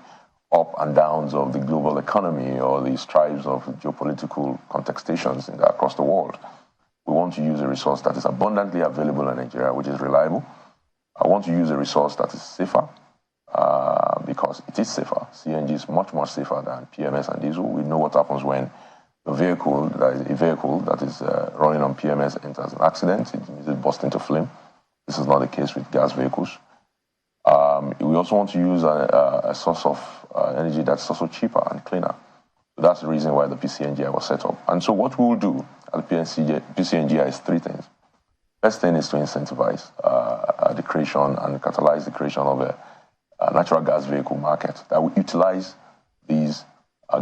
up and downs of the global economy or the strives of geopolitical contextations across the world, we want to use a resource that is abundantly available in Nigeria, which is reliable. I want to use a resource that is safer, because it is safer. CNG is much more safer than PMS and diesel. We know what happens when a vehicle that is running on PMS enters an accident. It bursts into flame. This is not the case with gas vehicles. We also want to use a source of energy that's also cheaper and cleaner. So that's the reason why the PCNGI was set up. And so what we will do at the PCNGI is three things. First thing is to incentivize the creation and catalyze the creation of a natural gas vehicle market that will utilize these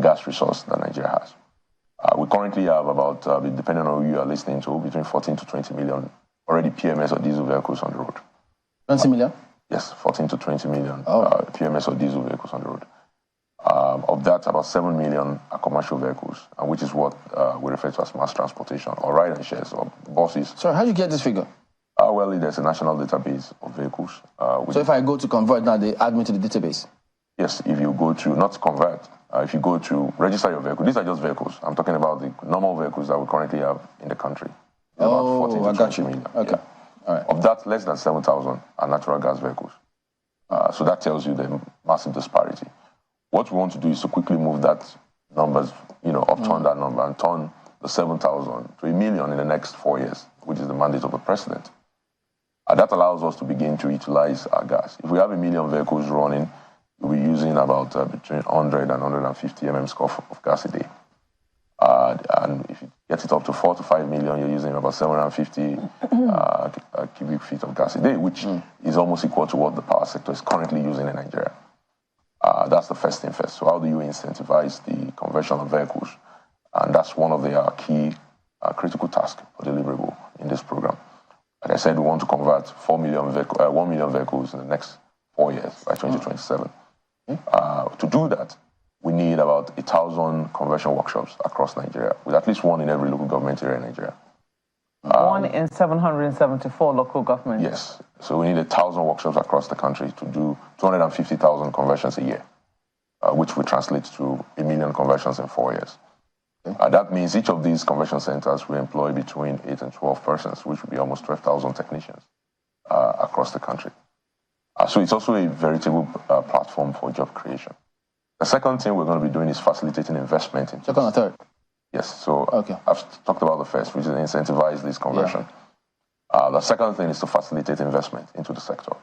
gas resources that Nigeria has. We currently have about, depending on who you are listening to, between 14 to 20 million already PMS or diesel vehicles on the road. 20 million? Yes, 14 to 20 million PMS or diesel vehicles on the road. Of that, about 7 million are commercial vehicles, which is what we refer to as mass transportation or ride and shares or buses. Sorry, how do you get this figure? Well, there's a national database of vehicles. So if I go to convert now, they add me to the database? Yes, if you go to, not convert, if you go to register your vehicle, these are just vehicles. I'm talking about the normal vehicles that we currently have in the country. About 14 to 20 million. Okay. Yeah. All right. Of that, less than 7,000 are natural gas vehicles. So that tells you the massive disparity. What we want to do is to quickly move that numbers, upturn that number and turn the 7,000 to 1 million in the next 4 years, which is the mandate of the president. That allows us to begin to utilize our gas. If we have 1 million vehicles running, we'll be using about between 100 and 150 mm of gas a day. And if you get it up to 4 to 5 million, you're using about 750 cubic feet of gas a day, which is almost equal to what the power sector is currently using in Nigeria. That's the first thing first. So how do you incentivize the conversion of vehicles? And that's one of the key critical tasks for deliverable in this program. Like I said, we want to convert 1 million vehicles in the next 4 years by 2027. To do that, we need about 1,000 conversion workshops across Nigeria, with at least one in every local government area in Nigeria. One in 774 local governments. Yes. So we need 1,000 workshops across the country to do 250,000 conversions a year, which will translate to 1 million conversions in 4 years. That means each of these conversion centers will employ between 8 and 12 persons, which will be almost 12,000 technicians across the country. So it's also a veritable platform for job creation. The second thing we're going to be doing is facilitating investment. Second or third? Yes. So I've talked about the first, which is incentivize this conversion. Yeah. The second thing is to facilitate investment into the sector.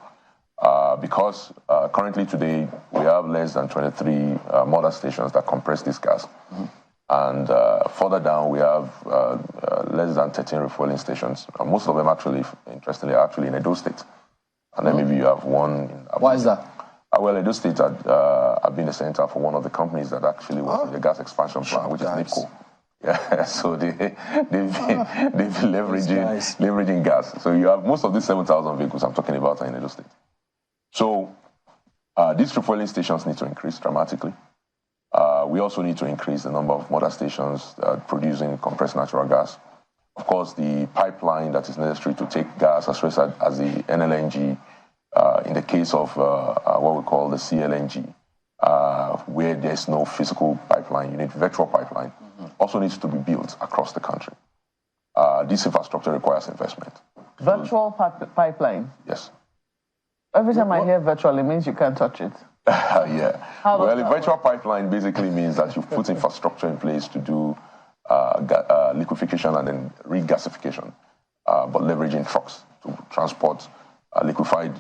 Because currently today, we have less than 23 mother stations that compress this gas. And further down, we have less than 13 refueling stations. And most of them actually, interestingly, are actually in Edo State. And then maybe you have one in Abuja. Why is that? Well, Edo State have been the center for one of the companies that actually was in the gas expansion plan, which is NIPCO. Yeah, so they've been leveraging gas. So you have most of these 7,000 vehicles I'm talking about are in Edo State. So these refueling stations need to increase dramatically. We also need to increase the number of motor stations producing compressed natural gas. Of course, the pipeline that is necessary to take gas as well as the NLNG, in the case of what we call the CLNG, where there's no physical pipeline, you need virtual pipeline, also needs to be built across the country. This infrastructure requires investment. Virtual pipeline? Yes. Every time I hear virtual, it means you can't touch it. Yeah. Well, a virtual pipeline basically means that you've put infrastructure in place to do liquefaction and then regasification, but leveraging trucks to transport liquefied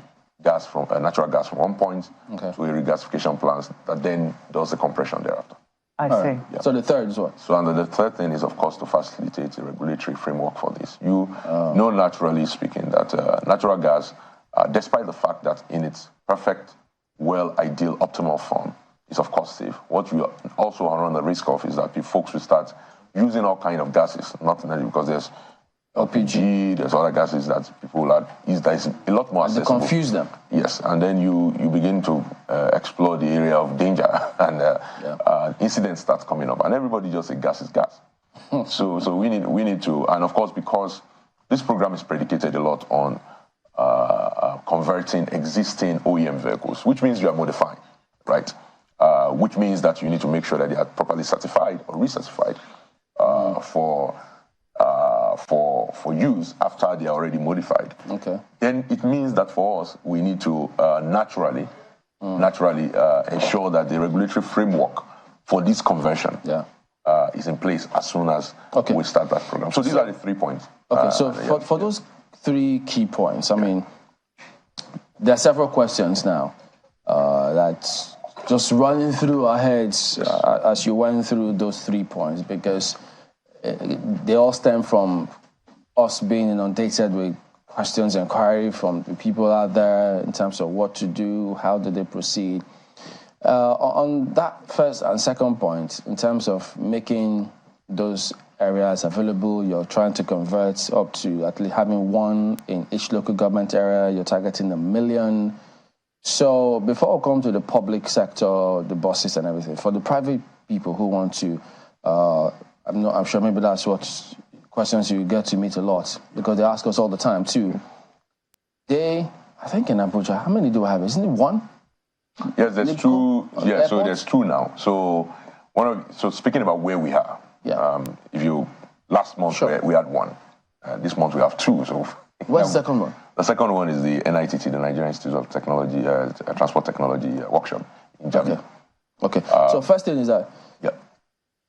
gas from natural gas from one point to a regasification plant that then does the compression thereafter. I see. Yeah. So the third is what? So and the third thing is, of course, to facilitate a regulatory framework for this. You know, naturally speaking, that natural gas, despite the fact that in its perfect, ideal, optimal form, is of course safe. What you also run the risk of is that folks will start using all kinds of gases, not necessarily because there's LPG, there's other gases that people are, that is a lot more accessible. They confuse them. Yes, and then you begin to explore the area of danger, and incidents start coming up, and everybody just says gas is gas. So we need to, and of course, because this program is predicated a lot on converting existing OEM vehicles, which means you are modifying, right? Which means that you need to make sure that they are properly certified or recertified for use after they are already modified. Okay. Then it means that for us, we need to naturally ensure that the regulatory framework for this conversion is in place as soon as we start that program. So these are the 3 points. Okay, so for those 3 key points, I mean, there are several questions now that's just running through our heads as you went through those 3 points, because they all stem from us being inundated with questions, inquiry from the people out there in terms of what to do, how do they proceed. On that first and second point, in terms of making those areas available, you're trying to convert up to at least having one in each local government area. You're targeting 1 million. So before we come to the public sector, the buses and everything, for the private people who want to, I'm sure maybe that's what questions you get to meet a lot, because they ask us all the time too. I think in Abuja, how many do we have? Isn't it 1? Yes, there's 2. Yeah, so there's 2 now. So speaking about where we are, last month we had 1. This month we have 2. So what's the second one? The second one is the NITT, the Nigerian Institute of Technology, Transport Technology workshop in Germany. Okay. So first thing is that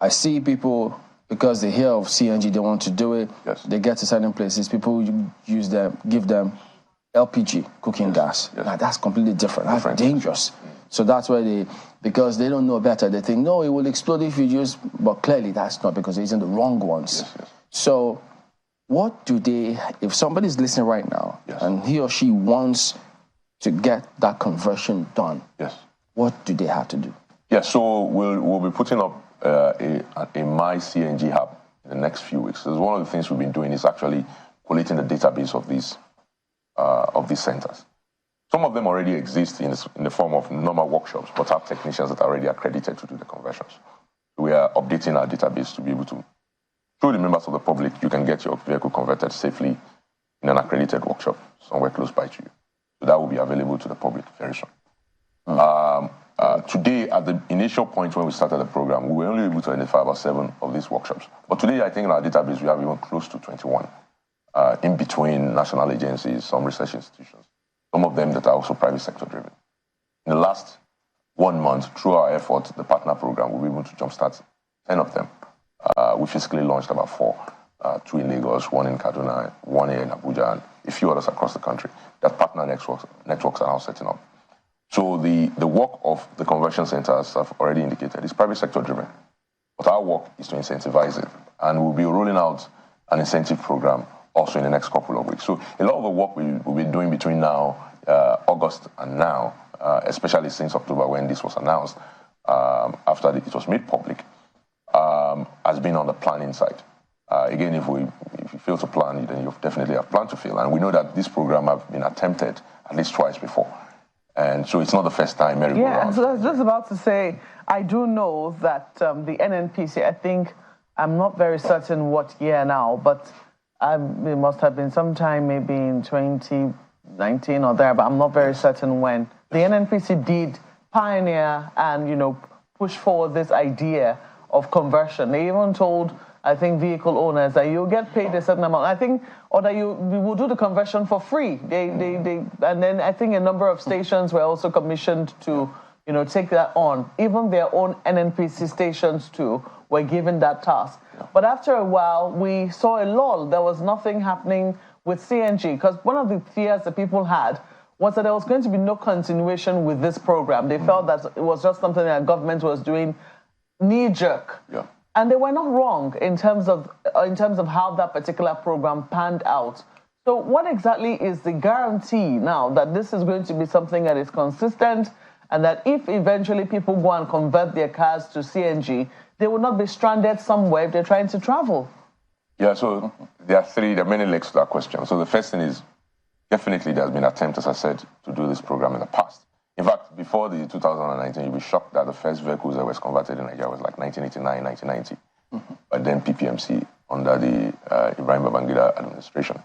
I see people, because they hear of CNG, they want to do it. Yes. They get to certain places, people give them LPG, cooking gas. Yes. Now, that's completely different. That's dangerous. So that's why because they don't know better, they think, no, it will explode if you use, but clearly that's not, because they're using the wrong ones. Yes. So what do if somebody's listening right now and he or she wants to get that conversion done, what do they have to do? Yes, so we'll be putting up a My CNG hub in the next few weeks. So one of the things we've been doing is actually collating the database of these centers. Some of them already exist in the form of normal workshops, but have technicians that are already accredited to do the conversions. We are updating our database to be able to show the members of the public you can get your vehicle converted safely in an accredited workshop somewhere close by to you. So that will be available to the public very soon. Today, at the initial point when we started the program, we were only able to identify about 7 of these workshops. But today, I think in our database, we have even close to 21, in between national agencies, some research institutions, some of them that are also private sector driven. In the last 1 month, through our effort, the partner program, we were able to jumpstart 10 of them. We physically launched about 4, 2 in Lagos, 1 in Kaduna, 1 here in Abuja, and a few others across the country. That partner networks are now setting up. So the work of the conversion centers, I've already indicated, is private sector driven. But our work is to incentivize it. And we'll be rolling out an incentive program also in the next couple of weeks. So a lot of the work we'll be doing between now, August and now, especially since October when this was announced, after it was made public, has been on the planning side. Again, if you fail to plan, then you definitely have planned to fail. And we know that this program has been attempted at least twice before. And so it's not the first time. Yeah, so I was just about to say, I do know that the NNPC, I think, I'm not very certain what year now, but it must have been sometime maybe in 2019 or there, but I'm not very certain when. The NNPC did pioneer and, push forward this idea of conversion. They even told, I think, vehicle owners that you'll get paid a certain amount. I think, or that we will do the conversion for free. And then I think a number of stations were also commissioned to, take that on. Even their own NNPC stations too were given that task. Yeah. But after a while, we saw a lull. There was nothing happening with CNG because one of the fears that people had was that there was going to be no continuation with this program. They felt that it was just something that government was doing knee-jerk. Yeah. And they were not wrong in terms of how that particular program panned out. So what exactly is the guarantee now that this is going to be something that is consistent and that if eventually people go and convert their cars to CNG, they will not be stranded somewhere if they're trying to travel? Yeah, so there are many legs to that question. So the first thing is, definitely there's been attempts, as I said, to do this program in the past. In fact, before the 2019, you'll be shocked that the first vehicles that was converted in Nigeria was like 1989, 1990. Mm-hmm. But then PPMC under the Ibrahim Babangida administration.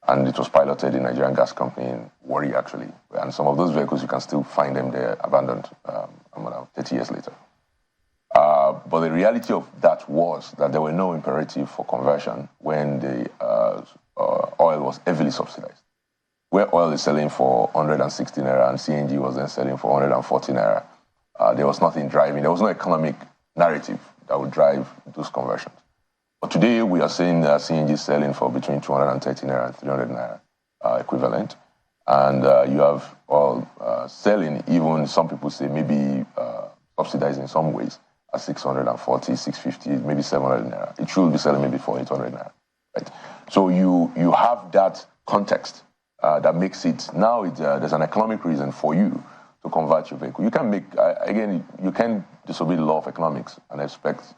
And it was piloted in Nigerian Gas Company in Warri, actually. And some of those vehicles, you can still find them there abandoned 30 years later. But the reality of that was that there were no imperative for conversion when the oil was heavily subsidized. Where oil is selling for 160 naira and CNG was then selling for 140 naira, there was nothing driving. There was no economic narrative that would drive those conversions. But today we are seeing that CNG is selling for between 230 naira and 300 naira equivalent. And you have oil selling, even some people say maybe subsidized in some ways, at 640, 650, maybe 700 naira. It should be selling maybe for 800 naira. Right? So you have that context that makes it, now there's an economic reason for you to convert your vehicle. You can make, again, you can disobey the law of economics and expect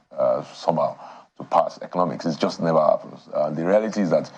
somehow to pass economics. It just never happens. The reality is that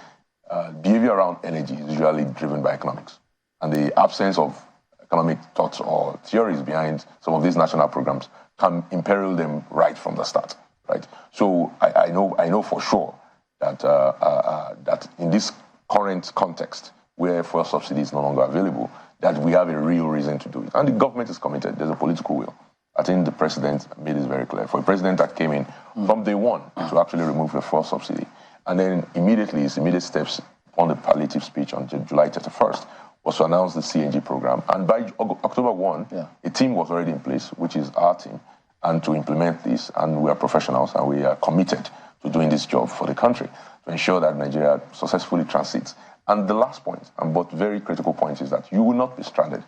behavior around energy is usually driven by economics. And the absence of economic thoughts or theories behind some of these national programs can imperil them right from the start. Right? So I know for sure that that in this current context, where fuel subsidy is no longer available, that we have a real reason to do it. And the government is committed. There's a political will. I think the president made this very clear. For a president that came in from day one to actually remove the fuel subsidy, and then his immediate steps on the palliative speech on July 31st was to announce the CNG program. And by October 1, a team was already in place, which is our team, and to implement this. And we are professionals and we are committed to doing this job for the country to ensure that Nigeria successfully transits. And the last point, but very critical point, is that you will not be stranded.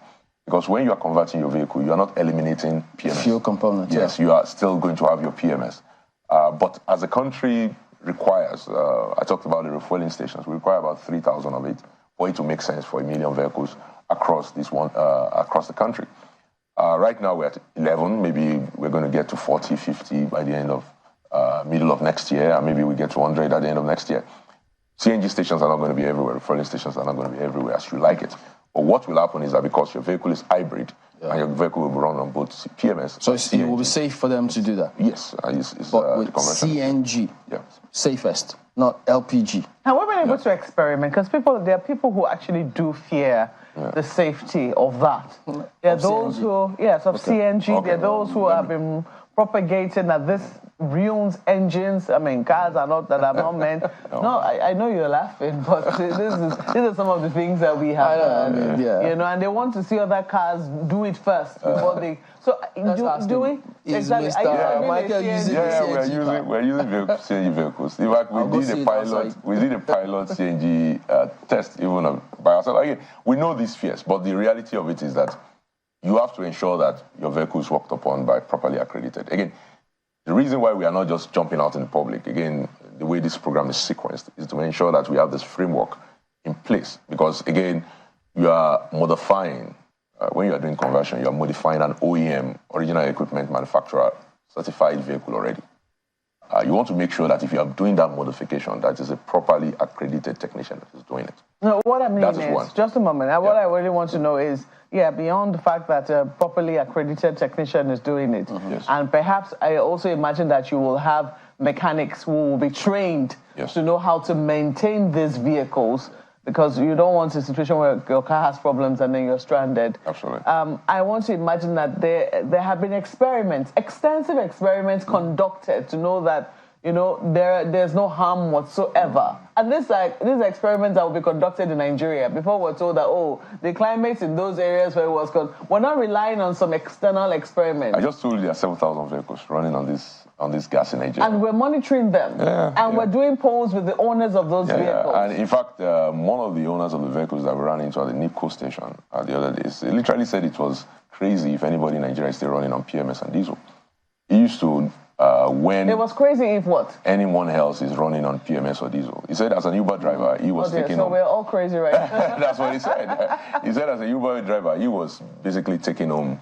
Because when you are converting your vehicle, you are not eliminating PMS. Fuel components. Yes, you are still going to have your PMS. But as the country requires, I talked about the refueling stations, we require about 3,000 of it for it to make sense for 1 million vehicles across the country. Right now we're at 11, maybe we're going to get to 40, 50 by the end of middle of next year, and maybe we get to 100 at the end of next year. CNG stations are not going to be everywhere. Refueling stations are not going to be everywhere as you like it. But what will happen is that because your vehicle is hybrid, and your vehicle will be run on both PMS. So it will be safe for them to do that? Yes. But with CNG, safest, not LPG. And we've been able to experiment because there are people who actually do fear the safety of that. There are those who, CNG, there are those who have been propagating that this ruins engines. I mean, cars are not meant. No, I know you're laughing, but these are some of the things that we have. And they want to see other cars do it first before they. So do we? Exactly. We're using CNG vehicles. In fact, we did a pilot CNG test even by ourselves. Again, we know these fears, but the reality of it is that you have to ensure that your vehicle is worked upon by properly accredited. Again, The reason why we are not just jumping out in the public, again, the way this program is sequenced, is to ensure that we have this framework in place. Because, again, you are modifying, when you are doing conversion, you are modifying an OEM, original equipment manufacturer, certified vehicle already. You want to make sure that if you are doing that modification, that is a properly accredited technician that is doing it. No, what I mean is, just a moment, what I really want to know is, beyond the fact that a properly accredited technician is doing it, Yes. and perhaps I also imagine that you will have mechanics who will be trained to know how to maintain these vehicles, because you don't want a situation where your car has problems and then you're stranded. Absolutely. I want to imagine that there have been experiments, extensive experiments conducted to know that, there's no harm whatsoever. And these experiments that will be conducted in Nigeria. Before we're told that, the climate in those areas where it was called, we're not relying on some external experiment. I just told you there are 7,000 vehicles running on this gas in Nigeria. And we're monitoring them. And we're doing polls with the owners of those vehicles. And in fact, one of the owners of the vehicles that we ran into at the NIPCO station the other day, he literally said it was crazy if anybody in Nigeria is still running on PMS and diesel. He used to, when... It was crazy if what? Anyone else is running on PMS or diesel. He said as an Uber driver, he was taking so we're all crazy right now. That's what he said. He said as a Uber driver, he was basically taking home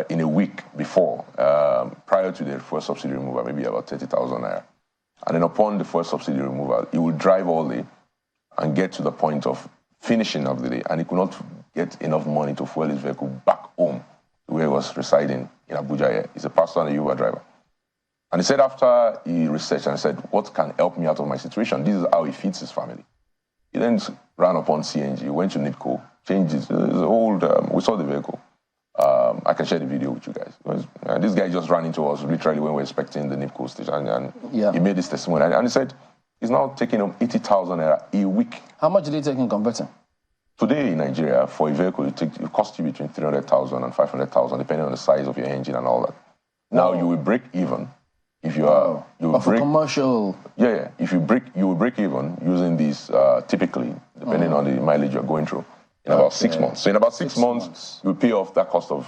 in a week before, prior to the fuel subsidy removal, maybe about 30,000 naira. And then upon the fuel subsidy removal, he would drive all day and get to the point of finishing of the day, and he could not get enough money to fuel his vehicle back home to where he was residing in Abuja here. He's a pastor and a Uber driver. And he said after he researched and said, what can help me out of my situation? This is how he feeds his family. He then ran upon CNG, went to NIPCO, changed his old, we saw the vehicle. I can share the video with you guys. This guy just ran into us literally when we were expecting the NIPCO station, and he made this testimony. And he said he's now taking home 80,000 naira a week. How much did he take in converting? Today in Nigeria, for a vehicle, it costs you between 300,000 and 500,000, depending on the size of your engine and all that. Now you will break even if you are. For commercial. If you will break even using these typically, depending on the mileage you're going through. In about 6 months. So in about six months, you pay off that cost of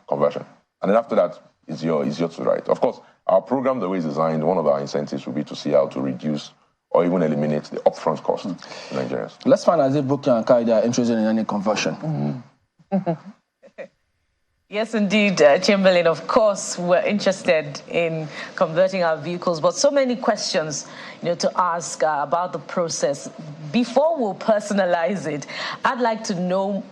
conversion. And then after that, it's yours to write. Of course, our program, the way it's designed, one of our incentives will be to see how to reduce or even eliminate the upfront cost to Nigerians. Let's find out if Bukki and Kaida are interested in any conversion. Yes, indeed, Chamberlain. Of course, we're interested in converting our vehicles, but so many questions, to ask about the process. Before we'll personalize it, I'd like to know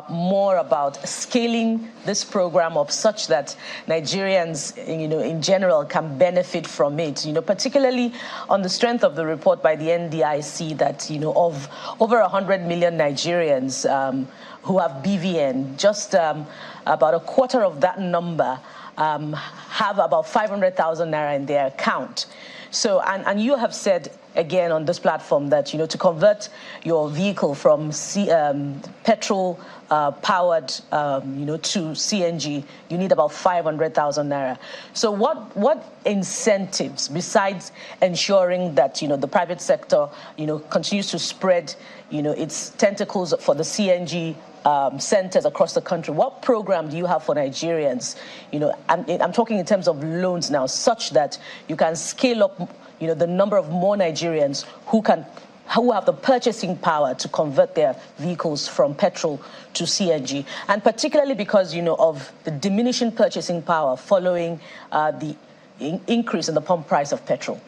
more about scaling this program up such that Nigerians, in general, can benefit from it. Particularly on the strength of the report by the NDIC that of over 100 million Nigerians who have BVN, just about a quarter of that number have about 500,000 naira in their account. So, and you have said again on this platform that, to convert your vehicle from petrol powered, to CNG, you need about 500,000 naira. So what incentives, besides ensuring that, the private sector, continues to spread, its tentacles for the CNG centers across the country, what program do you have for Nigerians? I'm talking in terms of loans now, such that you can scale up, the number of more Nigerians who have the purchasing power to convert their vehicles from petrol to CNG, and particularly because, of the diminishing purchasing power following the increase in the pump price of petrol.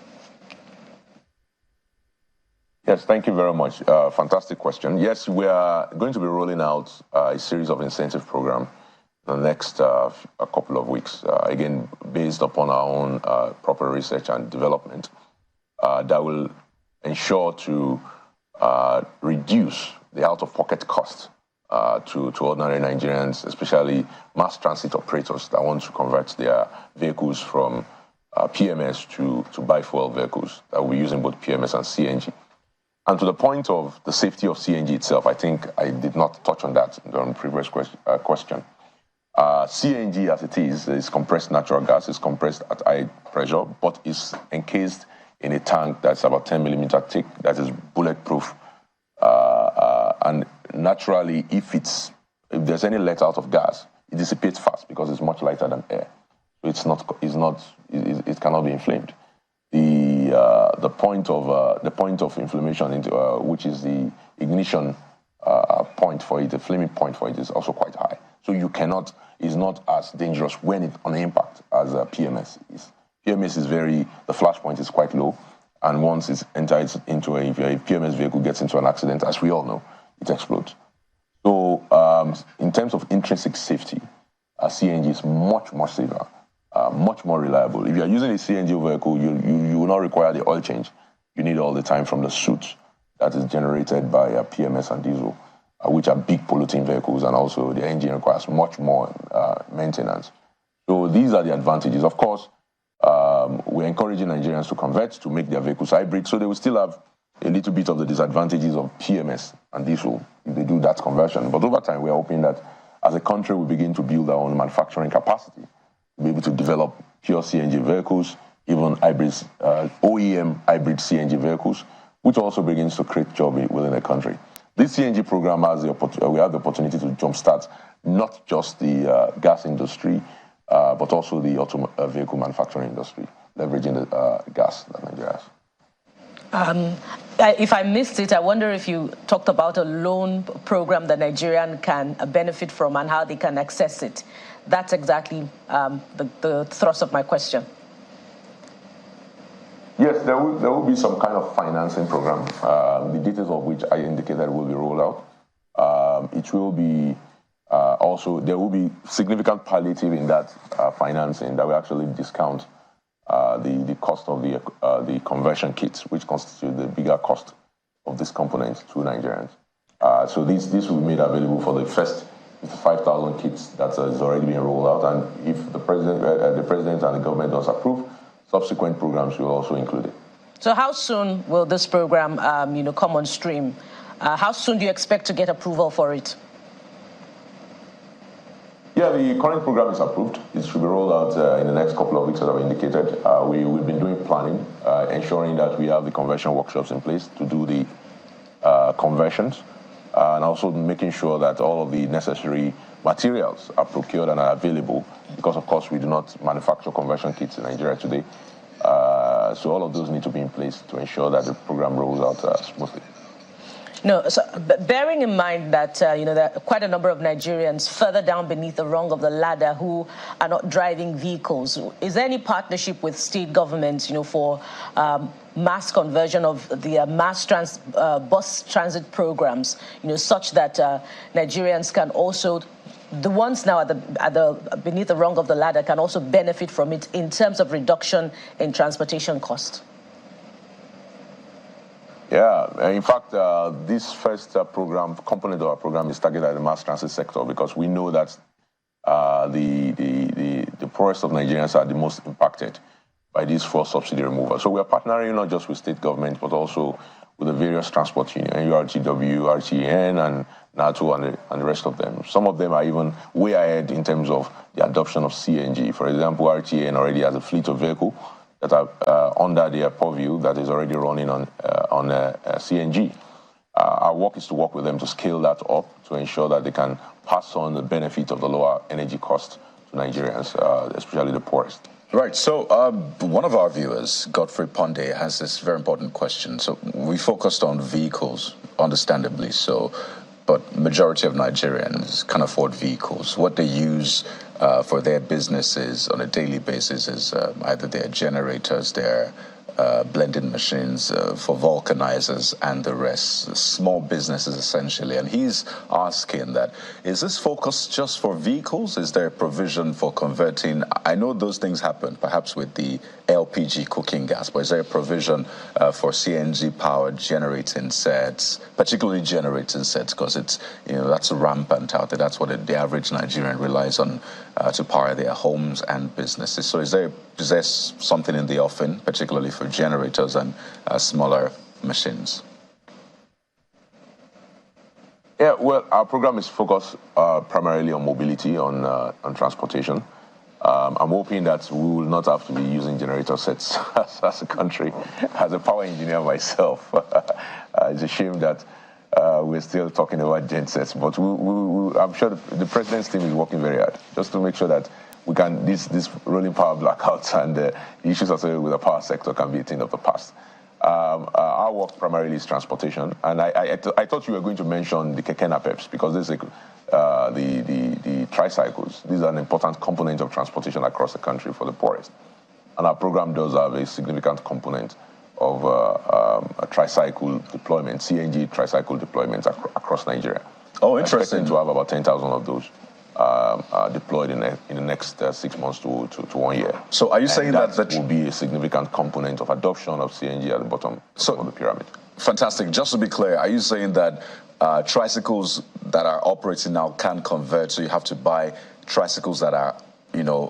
Yes, thank you very much. Fantastic question. Yes, we are going to be rolling out a series of incentive programs in the next a couple of weeks, again, based upon our own proper research and development that will ensure to reduce the out-of-pocket cost to ordinary Nigerians, especially mass transit operators that want to convert their vehicles from PMS to biofuel vehicles that will be using both PMS and CNG. And to the point of the safety of CNG itself, I think I did not touch on that during the previous question. CNG, as it is compressed natural gas, is compressed at high pressure, but is encased in a tank that's about 10 millimeter thick, that is bulletproof. And naturally, if there's any let out of gas, it dissipates fast because it's much lighter than air. So it's not it cannot be inflamed. The point of inflammation into which is the ignition point for it, the flaming point for it is also quite high. So is not as dangerous when it's on impact as PMS is. PMS is the flash point is quite low, and once it's entered into if a PMS vehicle gets into an accident, as we all know, it explodes. So in terms of intrinsic safety, CNG is much more safer, much more reliable. If you are using a CNG vehicle, you will not require the oil change you need all the time from the soot that is generated by PMS and diesel, which are big polluting vehicles, and also the engine requires much more maintenance. So these are the advantages. Of course, we're encouraging Nigerians to convert to make their vehicles hybrid, so they will still have a little bit of the disadvantages of PMS and diesel if they do that conversion. But over time, we are hoping that as a country, we begin to build our own manufacturing capacity to be able to develop pure CNG vehicles, even hybrids, OEM hybrid CNG vehicles, which also begins to create jobs within the country. This CNG program we have the opportunity to jumpstart not just the gas industry, but also the vehicle manufacturing industry, leveraging the gas that Nigeria has. If I missed it, I wonder if you talked about a loan program that Nigerian can benefit from and how they can access it. That's exactly the thrust of my question. Yes, there will be some kind of financing program, the details of which I indicated will be rolled out. It will be also, there will be significant palliative in that financing that will actually discount the cost of the conversion kits, which constitute the bigger cost of this component to Nigerians. So this will be made available for the first 55,000 kits that is already being rolled out, and if the president and the government does approve, subsequent programs will also include it. So how soon will this program, come on stream? How soon do you expect to get approval for it? Yeah, the current program is approved. It should be rolled out in the next couple of weeks, as I've indicated. We've been doing planning, ensuring that we have the conversion workshops in place to do the conversions, and also making sure that all of the necessary materials are procured and are available, because, of course, we do not manufacture conversion kits in Nigeria today. So all of those need to be in place to ensure that the program rolls out smoothly. No, so bearing in mind that, there are quite a number of Nigerians further down beneath the rung of the ladder who are not driving vehicles, is there any partnership with state governments, for mass conversion of the bus transit programs, such that Nigerians can also, the ones now at the beneath the rung of the ladder, can also benefit from it in terms of reduction in transportation cost? Yeah, in fact, this first component of our program is targeted at the mass transit sector, because we know that the poorest of Nigerians are the most impacted by this fuel subsidy removal. So we are partnering not just with state government, but also with the various transport unions, URTW, RTN, and NATO, and the rest of them. Some of them are even way ahead in terms of the adoption of CNG. For example, RTN already has a fleet of vehicles that are under their purview that is already running on CNG. Our work is to work with them to scale that up to ensure that they can pass on the benefit of the lower energy cost to Nigerians, especially the poorest. Right. So one of our viewers, Godfrey Ponde, has this very important question. So we focused on vehicles, understandably so, but majority of Nigerians can afford vehicles. What they use for their businesses on a daily basis is either their generators, their blending machines, for vulcanizers and the rest, small businesses essentially. And he's asking that, is this focus just for vehicles? Is there a provision for converting? I know those things happen, perhaps with the LPG cooking gas, but is there a provision for CNG powered generating sets, particularly generating sets, because it's, that's rampant out there. That's what the average Nigerian relies on to power their homes and businesses. So is there something in the offing, particularly for generators and smaller machines? Yeah, well, our program is focused primarily on mobility, on transportation. I'm hoping that we will not have to be using generator sets as a country. As a power engineer myself, it's a shame that we're still talking about gen sets, but I'm sure the president's team is working very hard just to make sure that we can this rolling power blackouts and the issues associated with the power sector can be a thing of the past. Our work primarily is transportation, and I thought you were going to mention the keke napeps because this is the tricycles. These are an important component of transportation across the country for the poorest, and our program does have a significant component of a tricycle deployment, CNG tricycle deployments across Nigeria. Oh, interesting. To have about 10,000 of those deployed in the next 6 months to 1 year. So are you saying that will be a significant component of adoption of CNG at the bottom of the pyramid? Fantastic. Just to be clear, are you saying that tricycles that are operating now can convert, so you have to buy tricycles that are,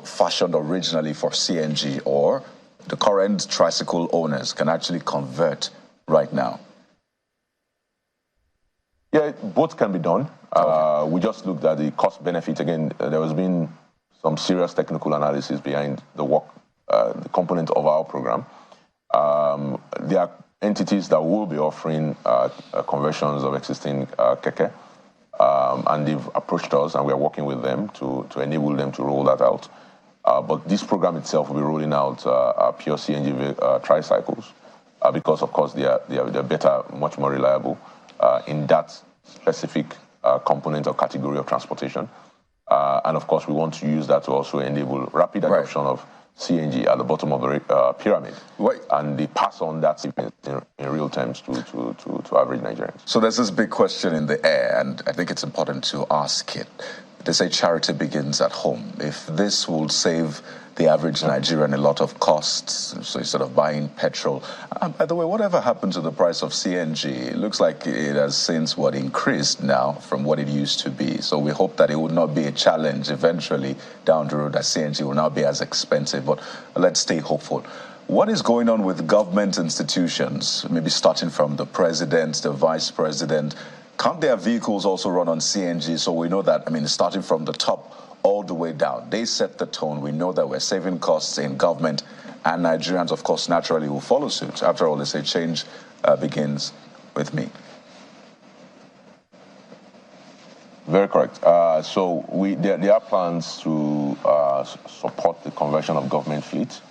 fashioned originally for CNG, or the current tricycle owners can actually convert right now? Yeah, both can be done. We just looked at the cost benefit. Again, there has been some serious technical analysis behind the work, the component of our program. There are entities that will be offering conversions of existing keke, and they've approached us, and we are working with them to enable them to roll that out. But this program itself will be rolling out pure CNG tricycles because, of course, they are better, much more reliable in that specific component or category of transportation. And, of course, we want to use that to also enable rapid adoption of CNG at the bottom of the pyramid. Right. And they pass on that in real terms to average Nigerians. So there's this big question in the air, and I think it's important to ask it. They say charity begins at home. If this will save the average Nigerian a lot of costs, so instead of buying petrol. By the way, whatever happened to the price of CNG? It looks like it has since increased now from what it used to be. So we hope that it would not be a challenge eventually down the road, that CNG will not be as expensive. But let's stay hopeful. What is going on with government institutions, maybe starting from the president, the vice president? Can't their vehicles also run on CNG? So we know that, starting from the top all the way down, they set the tone. We know that we're saving costs in government, and Nigerians, of course, naturally will follow suit. After all, they say change begins with me. Very correct. So there are plans to support the conversion of government fleet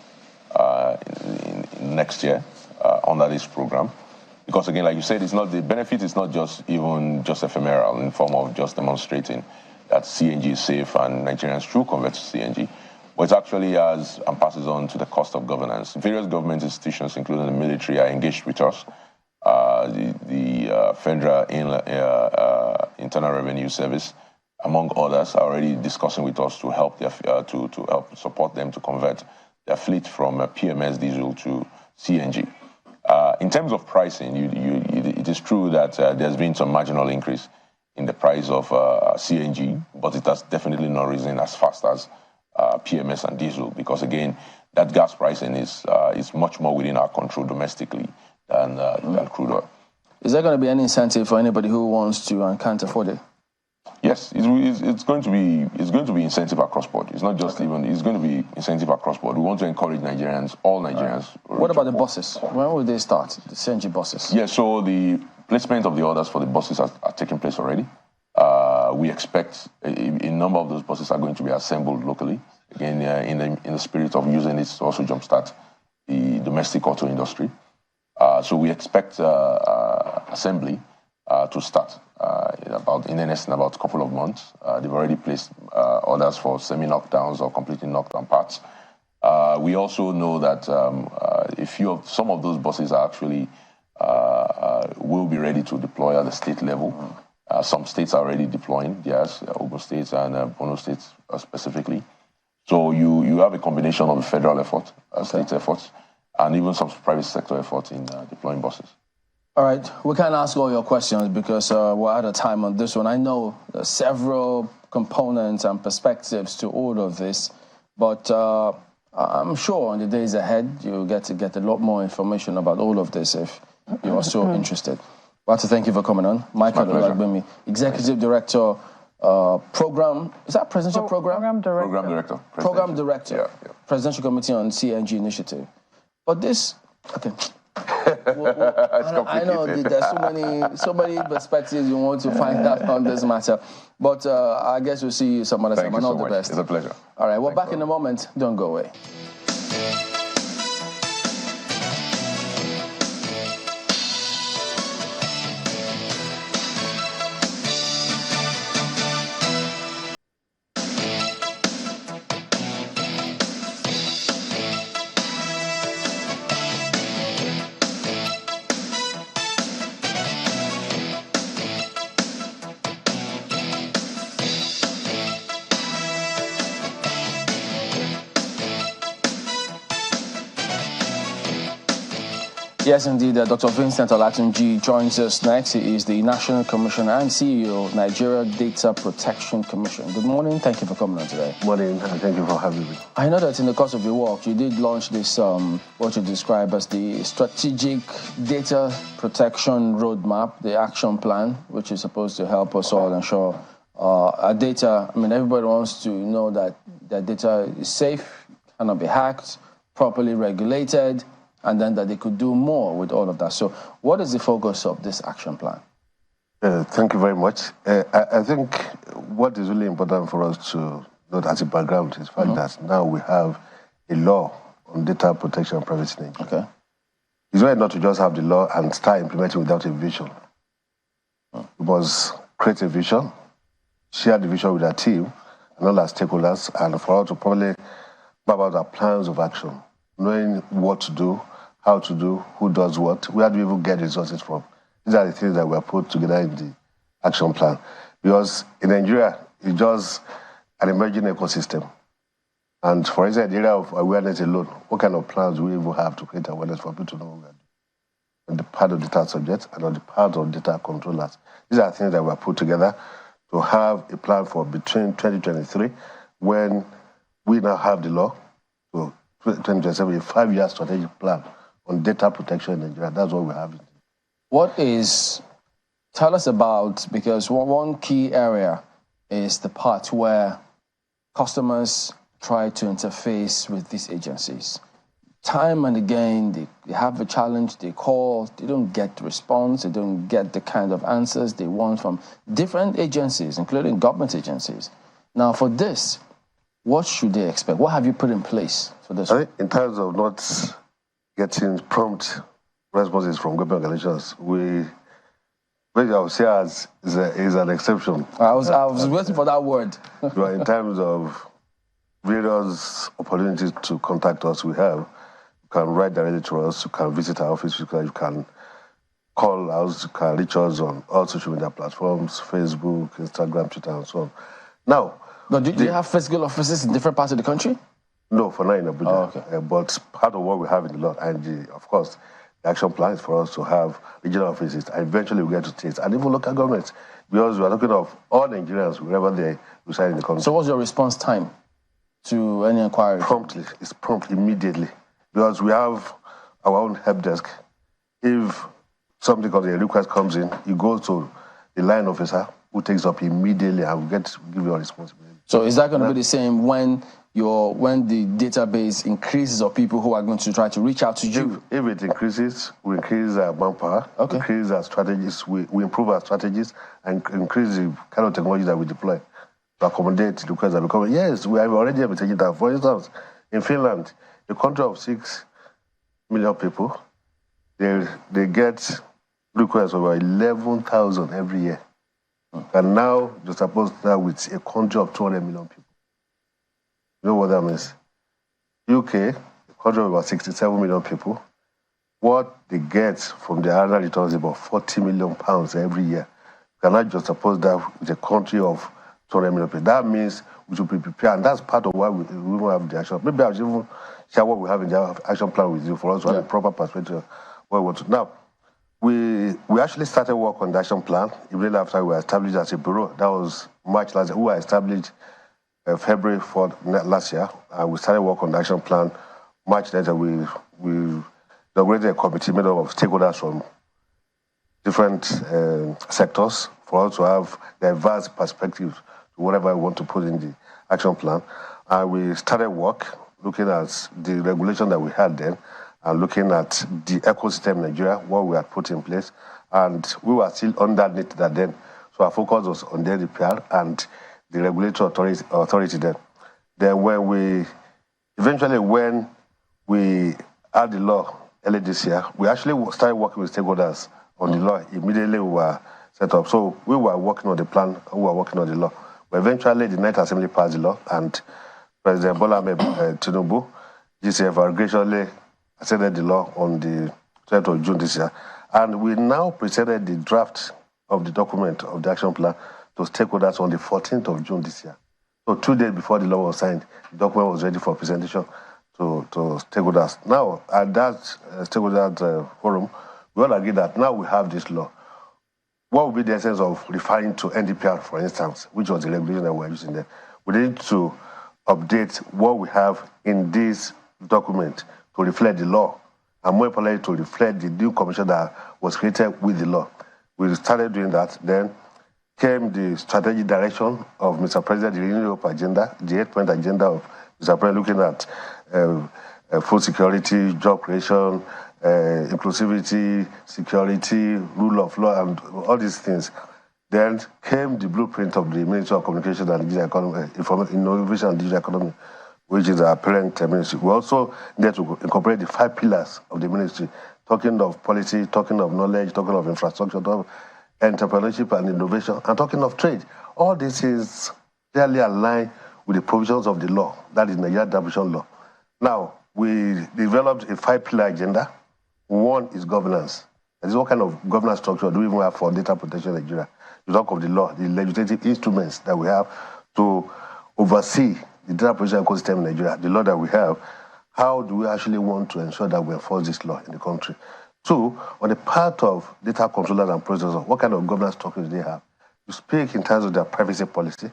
in next year under this program. Because again, like you said, the benefit is not just ephemeral in form of just demonstrating that CNG is safe and Nigerians should convert to CNG, but it actually has and passes on to the cost of governance. Various government institutions, including the military, are engaged with us. The Federal Internal Revenue Service, among others, are already discussing with us to help to help support them to convert their fleet from PMS diesel to CNG. In terms of pricing, it is true that there's been some marginal increase in the price of CNG, but it has definitely not risen as fast as PMS and diesel, because again, that gas pricing is much more within our control domestically than crude oil. Is there going to be any incentive for anybody who wants to and can't afford it? Yes, it's going to be incentive across board. It's not just it's going to be incentive across board. We want to encourage Nigerians, all Nigerians. What about the buses? When will they start, the CNG buses? Yeah, so the placement of the orders for the buses are taking place already. We expect a number of those buses are going to be assembled locally, again, in the spirit of using this to also jumpstart the domestic auto industry. So we expect assembly to start in about a couple of months. They've already placed orders for semi-knockdowns or completely knockdown parts. We also know that some of those buses are actually will be ready to deploy at the state level. Some states are already deploying theirs, Ondo states and Ondo states specifically. So you have a combination of a federal effort, state efforts, and even some private sector efforts in deploying buses. All right, we can't ask all your questions because we're out of time on this one. I know there's several components and perspectives to all of this, but I'm sure in the days ahead you'll get to get a lot more information about all of this if you are so interested. I want to thank you for coming on. Michael Olagbemi, Executive Director, Program, is that Presidential Program? Program Director. Yeah. Presidential Committee on CNG Initiative. But this, okay. I know there's so many perspectives you want to find out on this matter. But I guess we'll see you some other time. Thank you so all the much. best. It's a pleasure. All right, we're back in a moment. Don't go away. Yes, indeed. Dr. Vincent Olatunji joins us next. He is the National Commissioner and CEO of Nigeria Data Protection Commission. Good morning. Thank you for coming on today. Morning, and thank you for having me. I know that in the course of your work, you did launch this, what you describe as the Strategic Data Protection Roadmap, the action plan, which is supposed to help us all ensure our data. I mean, everybody wants to know that their data is safe, cannot be hacked, properly regulated, and then that they could do more with all of that. So what is the focus of this action plan? Thank you very much. I think what is really important for us to note as a background is the fact that now we have a law on data protection and privacy in Nigeria. Okay. It's right not to just have the law and start implementing without a vision. We must create a vision, share the vision with our team and all our stakeholders, and for us to probably map out our plans of action, knowing what to do, how to do, who does what, where do we even get resources from. These are the things that were put together in the action plan. Because in Nigeria, it's just an emerging ecosystem. And for instance, the area of awareness alone, what kind of plans do we even have to create awareness for people to know what we are doing? On the part of data subjects and on the part of data controllers. These are things that were put together to have a plan for between 2023, when we now have the law, to 2027, a 5-year strategic plan on data protection in Nigeria. That's what we have. Tell us about, because one key area is the part where customers try to interface with these agencies. Time and again, they have a challenge, they call, they don't get the response, they don't get the kind of answers they want from different agencies, including government agencies. Now, for this, what should they expect? What have you put in place for this? In terms of not getting prompt responses from government organizations, I would say is an exception. I was waiting for that word. In terms of various opportunities to contact us, we have. You can write directly to us, you can visit our office, you can call us, you can reach us on all social media platforms, Facebook, Instagram, Twitter, and so on. Now, but do you have physical offices in different parts of the country? No, for now in Abuja. Oh, okay. But part of what we have in the law, and of course, the action plan is for us to have regional offices, and eventually we get to states and even local governments, because we are talking of all Nigerians, wherever they reside in the country. So what's your response time to any inquiry? Promptly. It's prompt, immediately. Because we have our own help desk. If something or a request comes in, you go to the line officer who takes up immediately and will give you a response. So is that going to be the same when the database increases of people who are going to try to reach out to you? If it increases, we increase our manpower, increase our strategies, we improve our strategies, and increase the kind of technology that we deploy to accommodate the requests that will come. Yes, we have already been taking that. For instance, in Finland, a country of 6 million people, they get requests over 11,000 every year. And now, you're supposed to start with a country of 200 million people. You know what that means? UK, a country of about 67 million people, what they get from the annual returns is about £40 million every year. You cannot just suppose that with a country of 200 million people. That means we should be prepared, and that's part of why we will have the action. Maybe I should even share what we have in the action plan with you for us to have a proper perspective of what we want to. Now, we actually started work on the action plan immediately after we were established as a bureau. That was March last year. We were established February 4th last year. We started work on the action plan. March later, we inaugurated a committee made up of stakeholders from different sectors for us to have diverse perspectives to whatever we want to put in the action plan. And we started work looking at the regulation that we had then and looking at the ecosystem in Nigeria, what we had put in place, and we were still underneath that then. So our focus was on the repair and the regulatory authority then. Then when we had the law early this year, we actually started working with stakeholders on the law. Immediately we were set up. So we were working on the plan, we were working on the law. But eventually the Ninth Assembly passed the law, and President Bola Ahmed Tinubu, GCF, gradually accepted the law on the 12th of June this year. And we now presented the draft of the document of the action plan to stakeholders on the 14th of June this year. So 2 days before the law was signed, the document was ready for presentation to stakeholders. Now, at that stakeholders forum, we all agreed that now we have this law. What would be the essence of referring to NDPR, for instance, which was the regulation that we were using there? We need to update what we have in this document to reflect the law, and more importantly, to reflect the new commission that was created with the law. We started doing that. Then came the strategic direction of Mr. President, the Renewal Agenda, the 8-point agenda of Mr. President, looking at food security, job creation, inclusivity, security, rule of law, and all these things. Then came the blueprint of the Ministry of Communication and Digital Economy, Innovation and Digital Economy, which is our parent ministry. We also need to incorporate the 5 pillars of the ministry, talking of policy, talking of knowledge, talking of infrastructure, talking of entrepreneurship and innovation, and talking of trade. All this is clearly aligned with the provisions of the law, that is Nigeria Establishment Law. Now, we developed a 5-pillar agenda. One is governance. That is, what kind of governance structure do we even have for data protection in Nigeria? You talk of the law, the legislative instruments that we have to oversee the data protection ecosystem in Nigeria, the law that we have. How do we actually want to ensure that we enforce this law in the country? 2, on the part of data controllers and processors, what kind of governance structure do they have? You speak in terms of their privacy policy,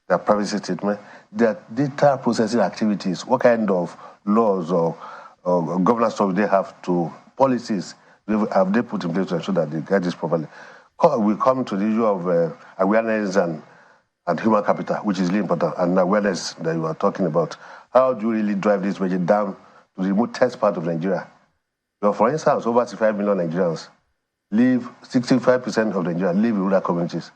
their privacy statement, their data processing activities, what kind of laws or governance structure they have to policies have they put in place to ensure that they get this properly. We come to the issue of awareness and human capital, which is really important, and awareness that you are talking about. How do you really drive this budget down to the remotest part of Nigeria? So, for instance, over 65 million Nigerians live, 65% of Nigerians live in rural communities.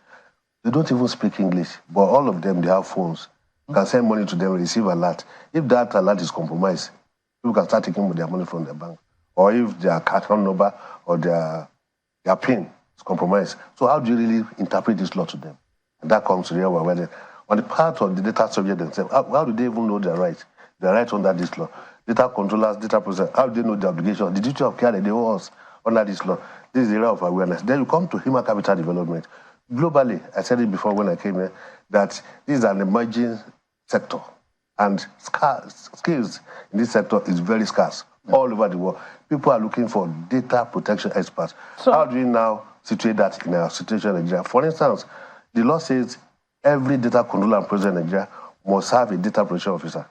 They don't even speak English, but all of them, they have phones. You can send money to them, receive alert. If that alert is compromised, people can start taking their money from their bank. Or if their account number or their PIN is compromised. So how do you really interpret this law to them? And that comes to real awareness. On the part of the data subject themselves, how do they even know their rights? Their rights under this law. Data controllers, data processors, how do they know the obligation? The duty of care that they owe us under this law. This is the area of awareness. Then you come to human capital development. Globally, I said it before when I came here, that this is an emerging sector. And skills in this sector is very scarce all over the world. People are looking for data protection experts. So, how do we now situate that in our situation in Nigeria? For instance, the law says every data controller and processor in Nigeria must have a data protection officer.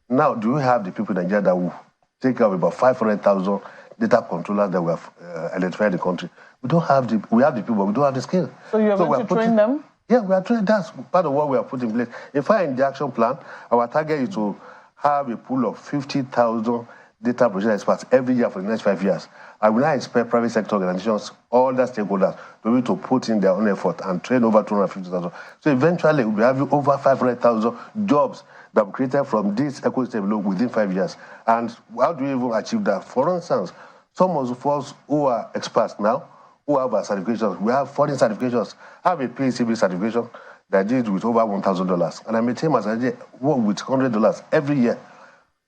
Now, do we have the people in Nigeria that will take care of about 500,000 data controllers that we have identified in the country? We don't have we have the people, but we don't have the skill. So you're going to train them? Yeah, we are training. That's part of what we are putting in place. In fact, in the action plan, our target is to have a pool of 50,000 data protection experts every year for the next 5 years. I will now expect private sector organizations, all the stakeholders, to be able to put in their own effort and train over 250,000. So eventually, we'll be having over 500,000 jobs that were created from this ecosystem within 5 years. And how do we even achieve that? For instance, some of us who are experts now, who have our certifications, we have foreign certifications. I have a PCB certification that deals with over $1,000. And I maintain my certificate with $100 every year.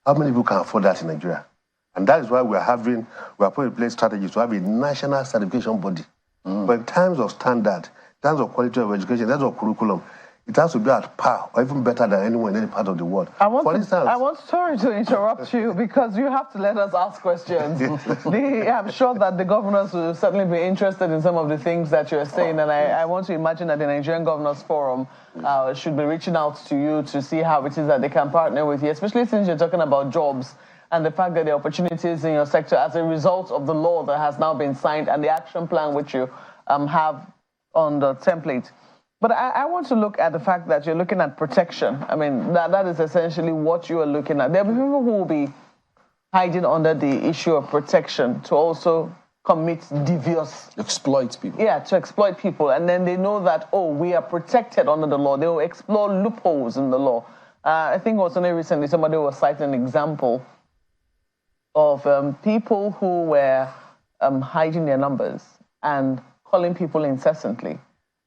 How many people can afford that in Nigeria? And that is why we are putting in place strategies to have a national certification body. But in terms of standard, in terms of quality of education, in terms of curriculum, it has to be at par or even better than anyone in any part of the world. Sorry to interrupt you, because you have to let us ask questions. I'm sure that the governors will certainly be interested in some of the things that you're saying, and I want to imagine that the Nigerian Governors Forum should be reaching out to you to see how it is that they can partner with you, especially since you're talking about jobs and the fact that there are opportunities in your sector as a result of the law that has now been signed and the action plan which you have on the template. But I want to look at the fact that you're looking at protection. I mean, that is essentially what you are looking at. There will be people who will be hiding under the issue of protection to also commit devious... Exploit people. Yeah, to exploit people. And then they know that, oh, we are protected under the law. They will explore loopholes in the law. I think also recently somebody was citing an example of people who were hiding their numbers and calling people incessantly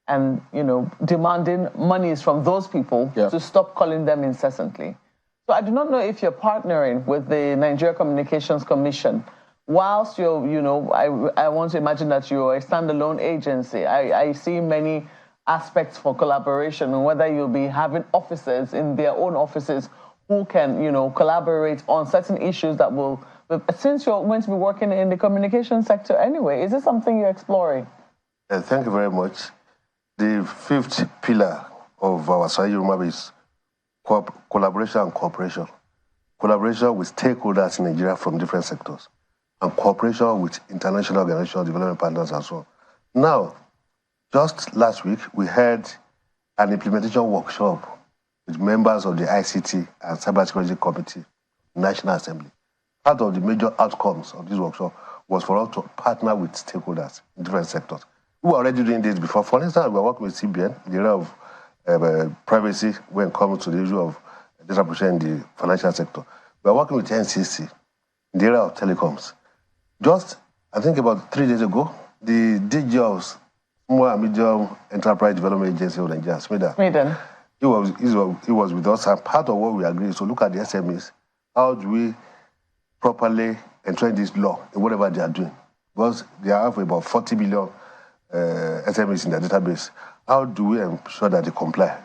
and, you know, demanding monies from those people to stop calling them incessantly. So I do not know if you're partnering with the Nigeria Communications Commission. Whilst you're, you know, I want to imagine that you're a standalone agency. I see many aspects for collaboration, and whether you'll be having officers in their own offices who can, you know, collaborate on certain issues that will, since you're going to be working in the communication sector anyway, is this something you're exploring? Thank you very much. The fifth pillar of our strategy roadmap is collaboration and cooperation. Collaboration with stakeholders in Nigeria from different sectors, and cooperation with international organizations, development partners, and so on. Now, just last week, we had an implementation workshop with members of the ICT and Cybersecurity Committee, National Assembly. Part of the major outcomes of this workshop was for us to partner with stakeholders in different sectors. We were already doing this before. For instance, we were working with CBN in the area of privacy when it comes to the issue of data protection in the financial sector. We are working with NCC in the area of telecoms. Just, I think about 3 days ago, the DG of Small and Medium Enterprise Development Agency of Nigeria, Sweden. He was with us, and part of what we agreed is to look at the SMEs. How do we properly entrench this law in whatever they are doing? Because they have about 40 billion SMEs in their database. How do we ensure that they comply?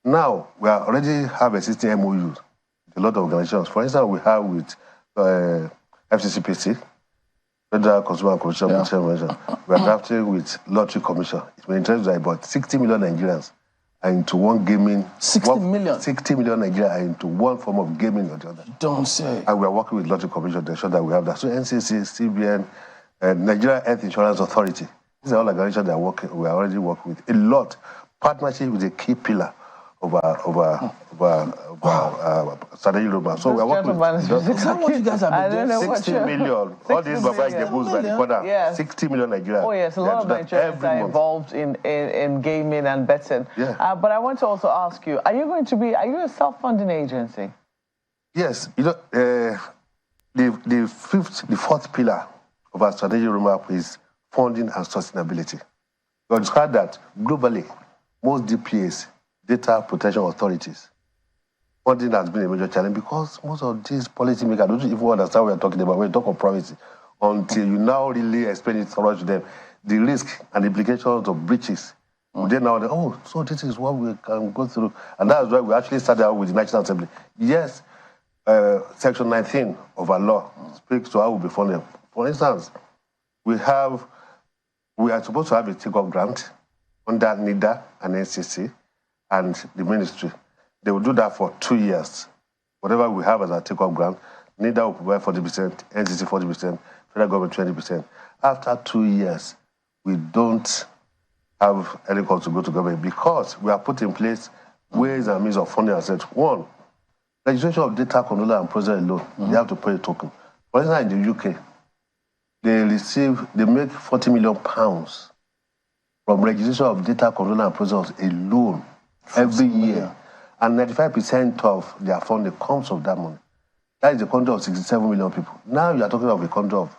Now, we already have existing MOUs with a lot of organizations. For instance, we have with FCCPC, Federal Consumer and Commercial Commission. We are drafting with Lottery Commission. It's been interested by about 60 million Nigerians are into one gaming. 60 million? 60 million Nigerians are into one form of gaming or the other. Don't say. And we are working with Lottery Commission to ensure that we have that. So NCC, CBN, Nigeria Health Insurance Authority, these are all organizations that we are already working with. A lot. Partnership is a key pillar of our strategy roadmap. So we are working with... Is that what you guys have been doing? 60 million. All these Baba Gebus by the corner. 60 million Nigerians. Oh, yes. A lot of Nigerians are involved in gaming and betting. Yeah. But I want to also ask you, are you a self-funding agency? Yes. You know, the fourth pillar of our strategy roadmap is funding and sustainability. We described that globally, most DPAs, data protection authorities, funding has been a major challenge because most of these policymakers don't even understand what we're talking about when we talk of privacy until you now really explain it to them. The risk and the implications of breaches. Then now, so this is what we can go through. And that's why we actually started out with the National Assembly. Yes, Section 19 of our law speaks to how we'll be funded. For instance, we are supposed to have a take-off grant under NIDA and NCC and the ministry. They will do that for 2 years. Whatever we have as a take-off grant, NIDA will provide 40%, NCC 40%, federal government 20%. After 2 years, we don't have any cost to go to government because we have put in place ways and means of funding ourselves. One, registration of data controller and processor alone, you have to pay a token. For instance, in the UK, they make £40 million from registration of data controller and processors alone every year. And 95% of their funding comes from that money. That is a country of 67 million people. Now you are talking of a country of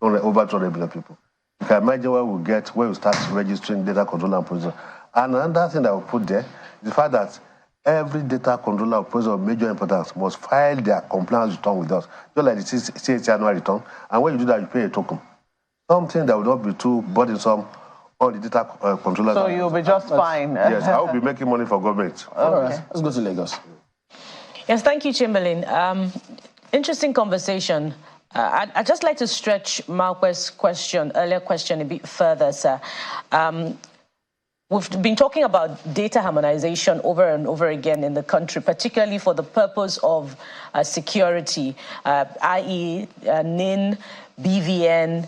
over 200 million people. You can imagine where we get when we start registering data controller and processor. And another thing that we put there is the fact that every data controller or processor of major importance must file their compliance return with us, just like the CAC annual return. And when you do that, you pay a token. Something that will not be too burdensome on the data controllers. So you'll be just fine. Yes, I will be making money for government. Okay. All right, let's go to Lagos. Yes, thank you, Chamberlain. Interesting conversation. I'd just like to stretch Malkwe's earlier question a bit further, sir. We've been talking about data harmonization over and over again in the country, particularly for the purpose of security, i.e. NIN, BVN,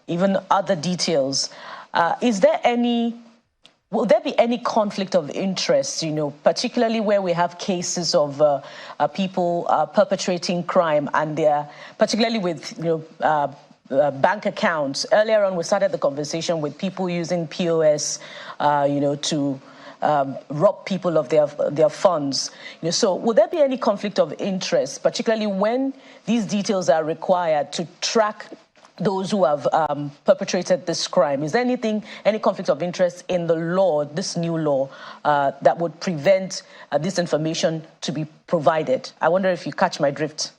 even other details. Is there any Will there be any conflict of interest, particularly where we have cases of people perpetrating crime and they're, particularly with, bank accounts? Earlier on, we started the conversation with people using POS, to rob people of their funds. So will there be any conflict of interest, particularly when these details are required to track those who have perpetrated this crime? Is there any conflict of interest in the law, this new law, that would prevent this information to be provided? I wonder if you catch my drift.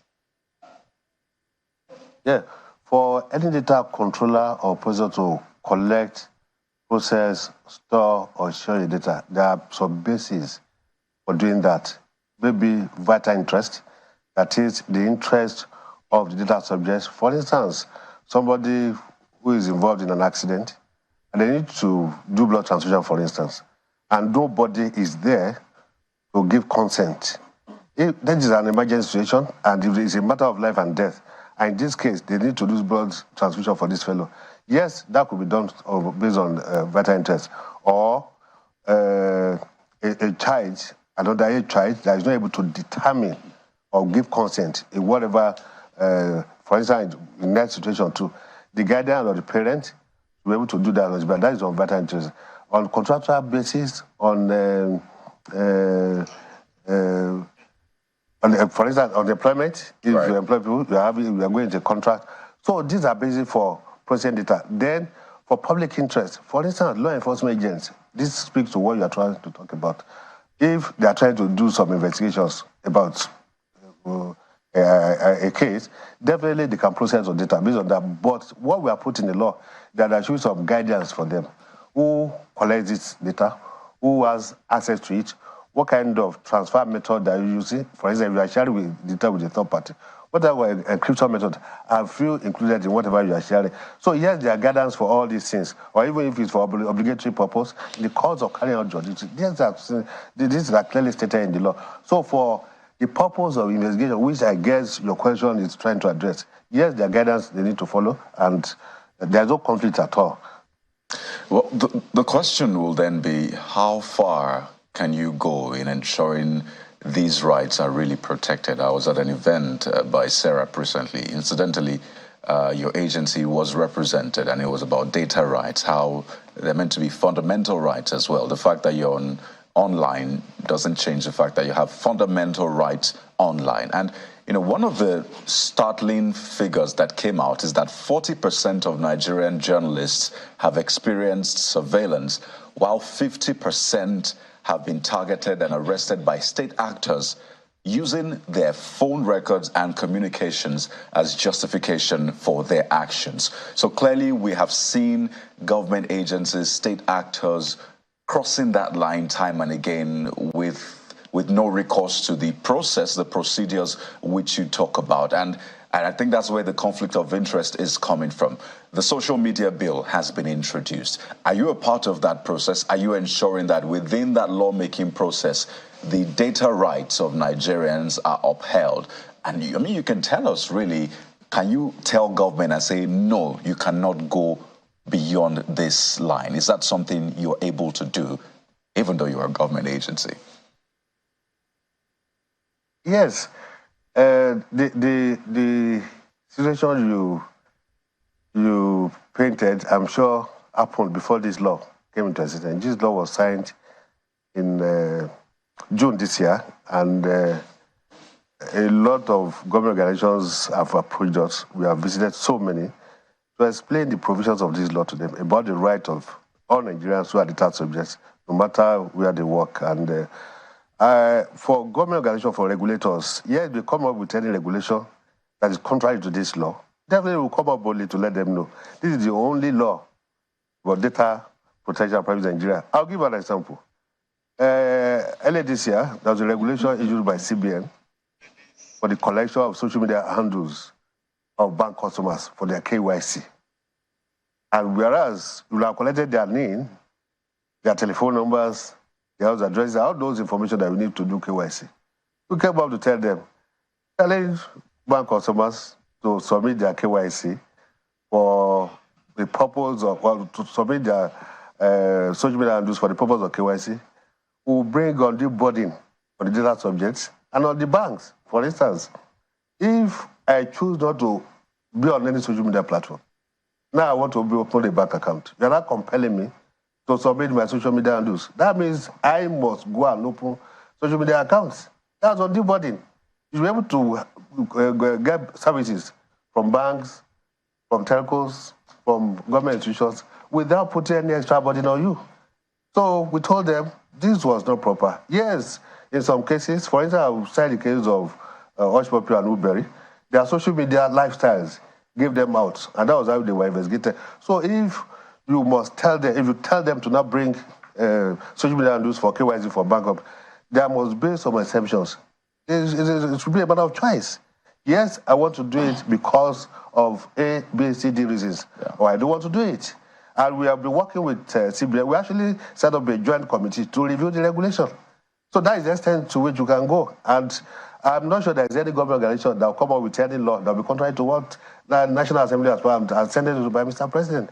Yeah, for any data controller or person to collect, process, store, or share the data, there are some bases for doing that. Maybe vital interest, that is the interest of the data subjects. For instance, somebody who is involved in an accident and they need to do blood transfusion, for instance, and nobody is there to give consent. If that is an emergency situation and if it is a matter of life and death, and in this case, they need to do blood transfusion for this fellow, yes, that could be done based on vital interest. Or a child, an underage child, that is not able to determine or give consent in whatever, for instance, in that situation too, the guardian or the parent will be able to do that, but that is on vital interest. On contractual basis, for instance, on employment, if you employ people, you are going to contract. So these are basic for processing data. Then, for public interest, for instance, law enforcement agents, this speaks to what you are trying to talk about. If they are trying to do some investigations about a case, definitely they can process the data based on that. But what we are putting in the law, there should be some guidance for them. Who collects this data? Who has access to it? What kind of transfer method are you using? For example, if you are sharing with data with a third party, whatever encryption method, are few included in whatever you are sharing? So yes, there are guidance for all these things, or even if it's for obligatory purpose, in the course of carrying out your duty, these are clearly stated in the law. So for the purpose of investigation, which I guess your question is trying to address, yes, there are guidance they need to follow, and there's no conflict at all. Well, the question will then be, how far can you go in ensuring these rights are really protected? I was at an event by SERAP recently. Incidentally, your agency was represented, and it was about data rights, how they're meant to be fundamental rights as well. The fact that you're online doesn't change the fact that you have fundamental rights online. And one of the startling figures that came out is that 40% of Nigerian journalists have experienced surveillance, while 50% have been targeted and arrested by state actors using their phone records and communications as justification for their actions. So clearly we have seen government agencies, state actors crossing that line time and again with no recourse to the process, the procedures which you talk about. And I think that's where the conflict of interest is coming from. The social media bill has been introduced. Are you a part of that process? Are you ensuring that within that lawmaking process, the data rights of Nigerians are upheld? And you can tell us really, can you tell government and say, no, you cannot go beyond this line? Is that something you're able to do, even though you're a government agency? Yes. The situation you painted, I'm sure, happened before this law came into existence. This law was signed in June this year, and a lot of government organizations have approached us. We have visited so many to explain the provisions of this law to them about the right of all Nigerians who are data subjects, no matter where they work. And for government organizations, for regulators, yes, they come up with any regulation that is contrary to this law. Definitely will come up boldly to let them know. This is the only law about data protection and privacy in Nigeria. I'll give an example. Earlier this year, there was a regulation issued by CBN for the collection of social media handles of bank customers for their KYC. And whereas you have collected their name, their telephone numbers, their house addresses, all those information that we need to do KYC, we came up to tell them, telling bank customers to submit their KYC for the purpose of, well, to submit their social media handles for the purpose of KYC will bring on the burden for the data subjects and on the banks. For instance, if I choose not to be on any social media platform, now I want to open a bank account, you are not compelling me to submit my social media handles. That means I must go and open social media accounts. That's on the burden. You should be able to get services from banks, from telcos, from government institutions without putting any extra burden on you. So we told them this was not proper. Yes, in some cases, for instance, I've cited the case of Oshpopi and Uberry, their social media lifestyles gave them out, and that was how they were investigated. So if you tell them to not bring social media handles for KYC for backup, there must be some exceptions. It should be a matter of choice. Yes, I want to do it because of A, B, C, D reasons, or I don't want to do it. And we have been working with CBN. We actually set up a joint committee to review the regulation. So that is the extent to which you can go. And I'm not sure there is any government organization that will come up with any law that will be contrary to what the National Assembly has planned and sent it by Mr. President.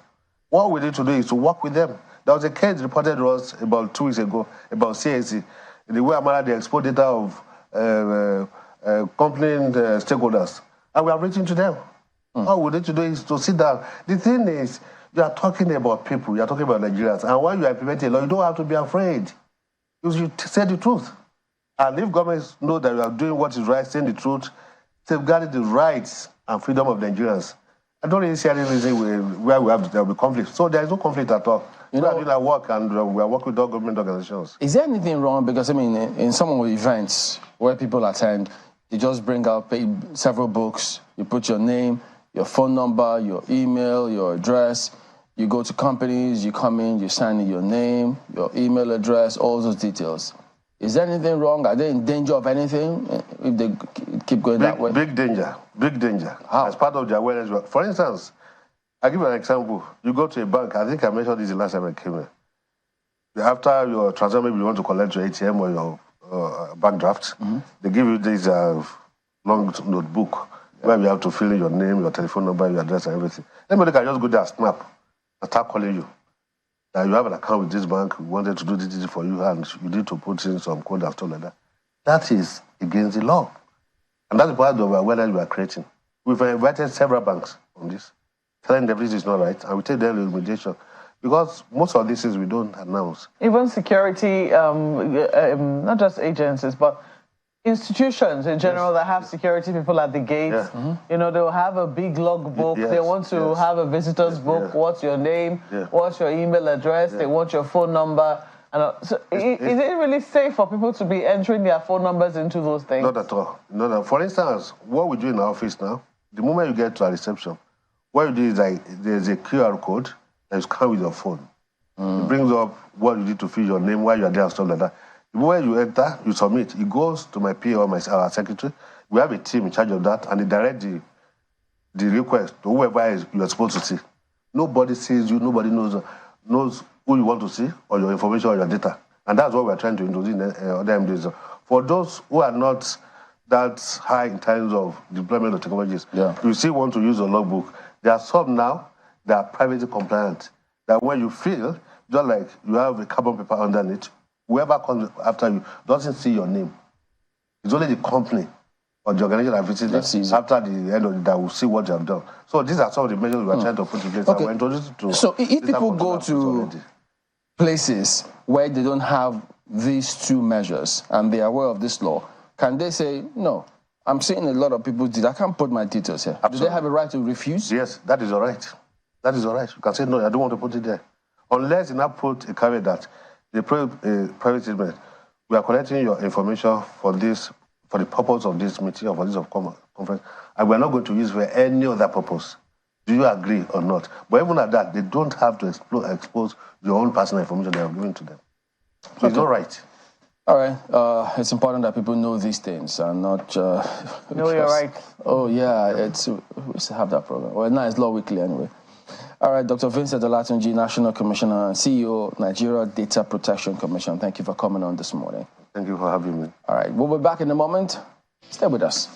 What we need to do is to work with them. There was a case reported to us about 2 weeks ago about CAC, the way they export data of company stakeholders. And we are reaching to them. All we need to do is to sit down. The thing is, you are talking about people, you are talking about Nigerians, and when you are implementing a law, you don't have to be afraid. You should say the truth. And if governments know that you are doing what is right, saying the truth, safeguarding the rights and freedom of Nigerians, I don't really see any reason where there will be conflict. So there is no conflict at all. We are doing our work, and we are working with all government organizations. Is there anything wrong? Because, I mean, in some of the events where people attend, you just bring out several books, you put your name, your phone number, your email, your address. You go to companies, you come in, you sign in your name, your email address, all those details. Is there anything wrong? Are they in danger of anything if they keep going that way? Big danger. How? As part of the awareness work. For instance, I'll give you an example. You go to a bank, I think I mentioned this the last time I came here. After your transfer, maybe you want to collect your ATM or your bank draft, they give you this long notebook where you have to fill in your name, your telephone number, your address, and everything. Anybody can just go there and snap and start calling you. That you have an account with this bank, we wanted to do this for you, and you need to put in some code and stuff like that. That is against the law. And that's part of the awareness we are creating. We've invited several banks on this, telling them this is not right, and we take their remediation. Because most of these things we don't announce. Even security, not just agencies, but institutions in general that have security people at the gates, you know, they'll have a big log book. They want to have a visitor's book. What's your name? What's your email address? They want your phone number. And so is it really safe for people to be entering their phone numbers into those things? Not at all. For instance, what we do in our office now, the moment you get to a reception, what you do is there's a QR code that you scan with your phone. It brings up what you need to fill your name, why you are there and stuff like that. The moment you enter, you submit. It goes to my PA or our secretary. We have a team in charge of that, and they direct the request to whoever you are supposed to see. Nobody sees you. Nobody knows who you want to see or your information or your data. And that's what we're trying to introduce in other MDs. For those who are not that high in terms of deployment of technologies, you still want to use a logbook. There are some now that are privacy compliant, that when you fill, just like you have a carbon paper underneath, whoever comes after you doesn't see your name. It's only the company or the organization that visits after the end of it that will see what you have done. So these are some of the measures we are trying to put in place. Okay. We're introducing to so if people go to places where they don't have these two measures and they are aware of this law, can they say, no, I'm seeing a lot of people did. I can't put my details here. Absolutely. Do they have a right to refuse? Yes, that is all right. That is all right. You can say, no, I don't want to put it there. Unless you now put a caveat that the private statement, we are collecting your information for the purpose of this meeting or for this conference, and we are not going to use it for any other purpose. Do you agree or not? But even at that, they don't have to expose your own personal information they are giving to them. So it's all right. All right. It's important that people know these things and not... know your rights. Oh, yeah. We used to have that program. Well, now it's Law Weekly anyway. All right, Dr. Vincent Olatunji, National Commissioner and CEO, Nigeria Data Protection Commission. Thank you for coming on this morning. Thank you for having me. All right, we'll be back in a moment. Stay with us.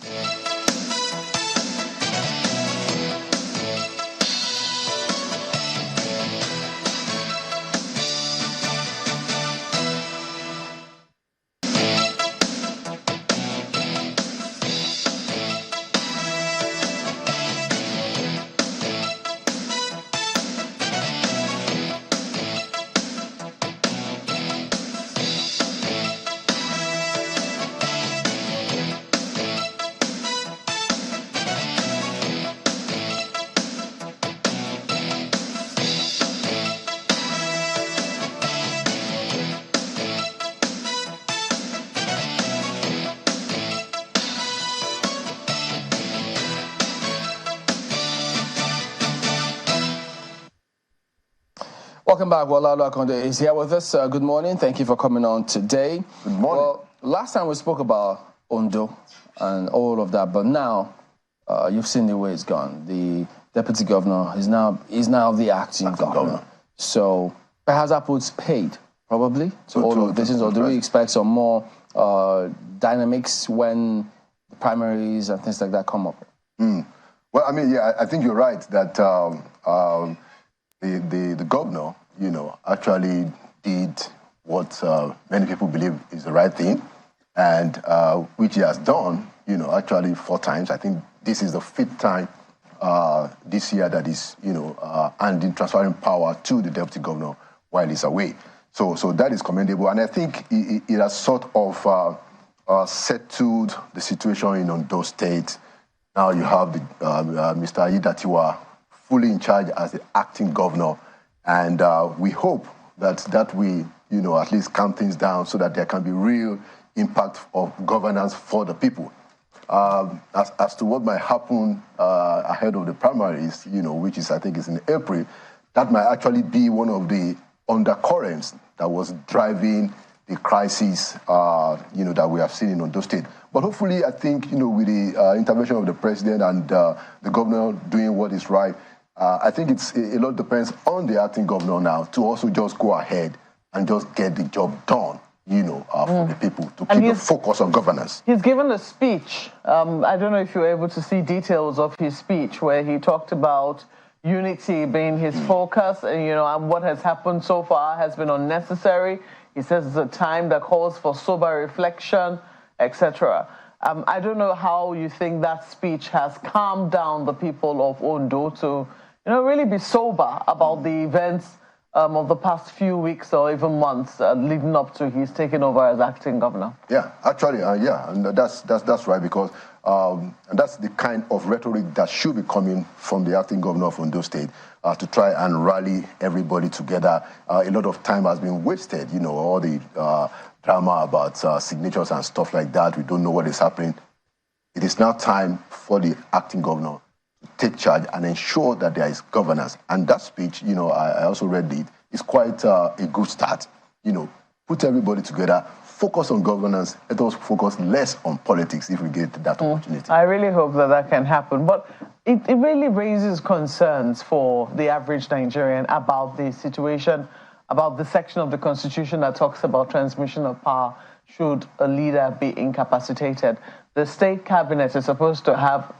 Welcome back. Walalo Akonde is here with us. Good morning. Thank you for coming on today. Good morning. Well, last time we spoke about Ondo and all of that, but now you've seen the way it's gone. The deputy governor is now the acting governor. So perhaps that puts paid probably to all of this. Or do we expect some more dynamics when the primaries and things like that come up? Well, I mean, yeah, I think you're right that the governor, actually did what many people believe is the right thing, and which he has done, actually 4 times. I think this is the 5th time this year that is, and transferring power to the deputy governor while he's away. So that is commendable, and I think it has sort of settled the situation in Ondo State. Now you have Mr. Aiyedatiwa fully in charge as the acting governor, and we hope that we, at least calm things down so that there can be real impact of governance for the people. As to what might happen ahead of the primaries, which is, I think, is in April, that might actually be one of the undercurrents that was driving the crisis, that we have seen in Ondo State. But hopefully, I think, with the intervention of the president and the governor doing what is right, I think a lot depends on the acting governor now to also just go ahead and just get the job done, for the people, to keep the focus on governance. He's given a speech. I don't know if you were able to see details of his speech where he talked about unity being his focus, and what has happened so far has been unnecessary. He says it's a time that calls for sober reflection, etc. I don't know how you think that speech has calmed down the people of Ondo to, really be sober about the events of the past few weeks or even months leading up to his taking over as acting governor. Yeah, actually, and that's right, because that's the kind of rhetoric that should be coming from the acting governor of Ondo State, to try and rally everybody together. A lot of time has been wasted, all the drama about signatures and stuff like that. We don't know what is happening. It is now time for the acting governor to take charge and ensure that there is governance. And that speech, I also read it, is quite a good start. Put everybody together, focus on governance, let us focus less on politics if we get that opportunity. I really hope that can happen. But it really raises concerns for the average Nigerian about the situation, about the section of the Constitution that talks about transmission of power should a leader be incapacitated. The state cabinet is supposed to have,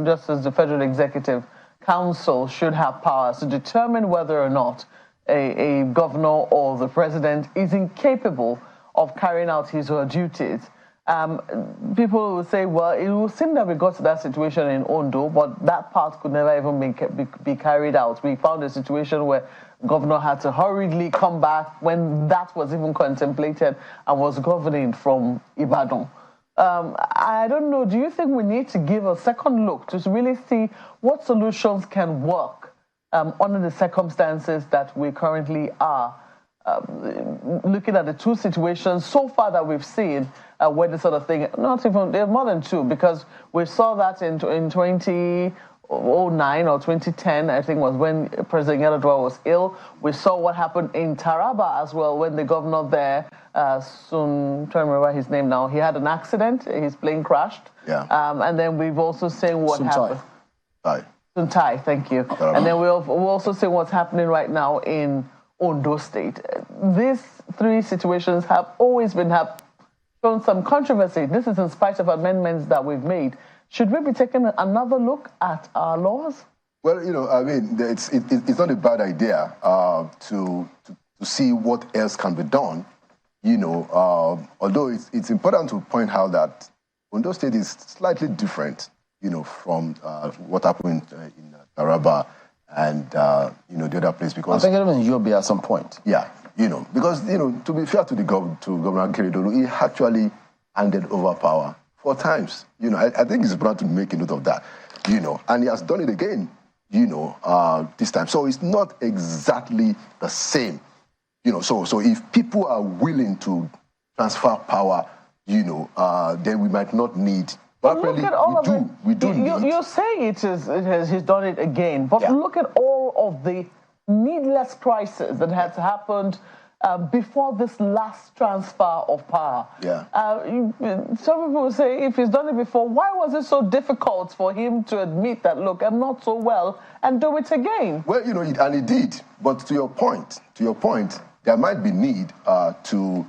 just as the Federal Executive Council should have powers to determine whether or not a governor or the president is incapable of carrying out his or her duties. People will say, well, it will seem that we got to that situation in Ondo, but that part could never even be carried out. We found a situation where the governor had to hurriedly come back when that was even contemplated and was governing from Ibadan. I don't know, do you think we need to give a second look to really see what solutions can work under the circumstances that we currently are? Looking at the 2 situations so far that we've seen, where this sort of thing, not even, there are more than 2, because we saw that in 2009 or 2010, I think, was when President Yar'Adua was ill. We saw what happened in Taraba as well, when the governor there, soon, trying to remember his name now, he had an accident, his plane crashed. Yeah. And then we've also seen what happened. Suntai, thank you. And then we'll also see what's happening right now in Ondo State. These 3 situations have always shown some controversy. This is in spite of amendments that we've made. Should we be taking another look at our laws? Well, I mean, it's not a bad idea to see what else can be done. Although it's important to point out that Ondo State is slightly different, from what happened in Taraba and the other place, because I think even Yobe at some point. Yeah, because to be fair to Governor Keredolu, he actually handed over power 4 times. I think it's important to make a note of that. And he has done it again. This time. So it's not exactly the same. So if people are willing to transfer power, then we might not need. But apparently we do. You say he's done it again, but look at all of the needless crisis that has happened before this last transfer of power. Yeah. Some people will say, if he's done it before, why was it so difficult for him to admit that, look, I'm not so well, and do it again? Well, you know, and he did. But to your point, there might be need to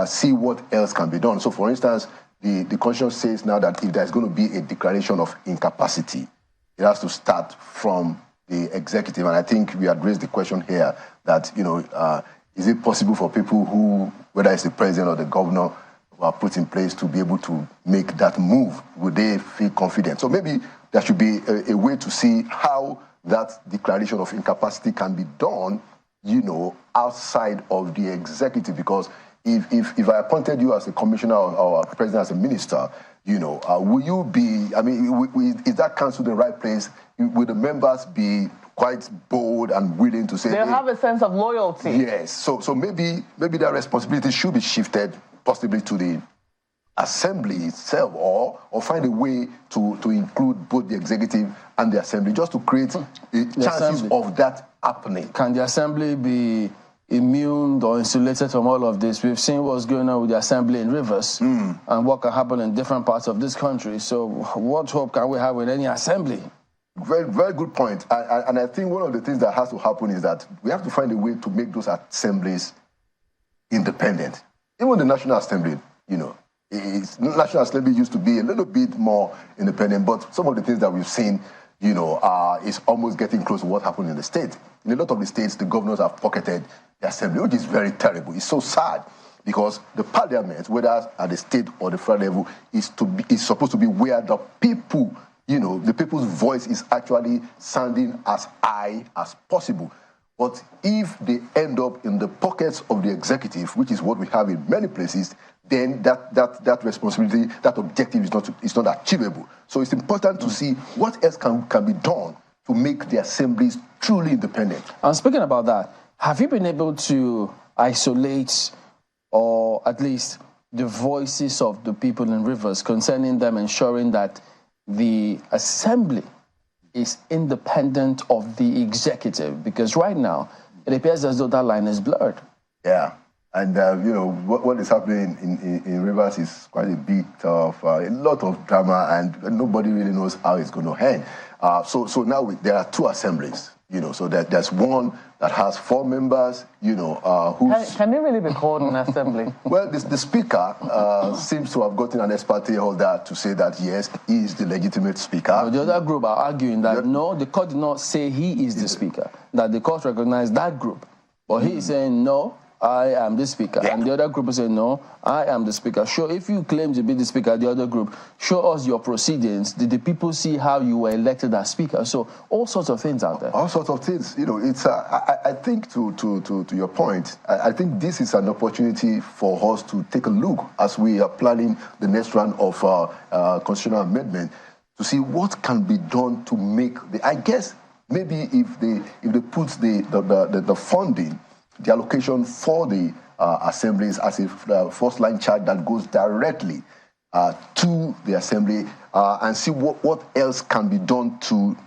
see what else can be done. So, for instance, the Constitution says now that if there's going to be a declaration of incapacity, it has to start from the executive. And I think we had raised the question here that, you know, is it possible for people who, whether it's the president or the governor, who are put in place to be able to make that move? Would they feel confident? So maybe there should be a way to see how that declaration of incapacity can be done, you know, outside of the executive. Because if I appointed you as a commissioner or president as a minister, you know, will you be, I mean, is that council the right place? Will the members be quite bold and willing to say... They'll have a sense of loyalty. Yes. So maybe that responsibility should be shifted possibly to the assembly itself, or find a way to include both the executive and the assembly, just to create chances of that happening. Can the assembly be immune or insulated from all of this? We've seen what's going on with the assembly in Rivers and what can happen in different parts of this country. So what hope can we have with any assembly? Very, very good point. And I think one of the things that has to happen is that we have to find a way to make those assemblies independent. Even the National Assembly, you know, National Assembly used to be a little bit more independent, but some of the things that we've seen, you know, is almost getting close to what happened in the state. In a lot of the states, the governors have pocketed the assembly, which is very terrible. It's so sad because the parliament, whether at the state or the federal level, is supposed to be where the people, you know, the people's voice is actually sounding as high as possible. But if they end up in the pockets of the executive, which is what we have in many places, then that responsibility, that objective is not achievable. So it's important to see what else can be done to make the assemblies truly independent. And speaking about that, have you been able to isolate or at least the voices of the people in Rivers concerning them ensuring that the assembly is independent of the executive? Because right now, it appears as though that line is blurred. Yeah. And, you know, what is happening in Rivers is quite a bit of a lot of drama, and nobody really knows how it's going to end. So now there are two assemblies, you know, so there's one that has 4 members, you know, Can it really be called an assembly? Well, the speaker seems to have gotten an ex parte holder to say that, yes, he is the legitimate speaker. But the other group are arguing that, no, the court did not say he is the speaker, that the court recognized that group. But he is saying, no, I am the speaker. Yeah. And the other group is saying, no, I am the speaker. Sure, if you claim to be the speaker, the other group, show us your proceedings. Did the people see how you were elected as speaker? So all sorts of things out there. All sorts of things. You know, it's. I think to your point, I think this is an opportunity for us to take a look as we are planning the next round of constitutional amendment to see what can be done to make I guess maybe if they put the funding, the allocation for the assemblies as a first-line charge that goes directly to the assembly, and see what else can be done to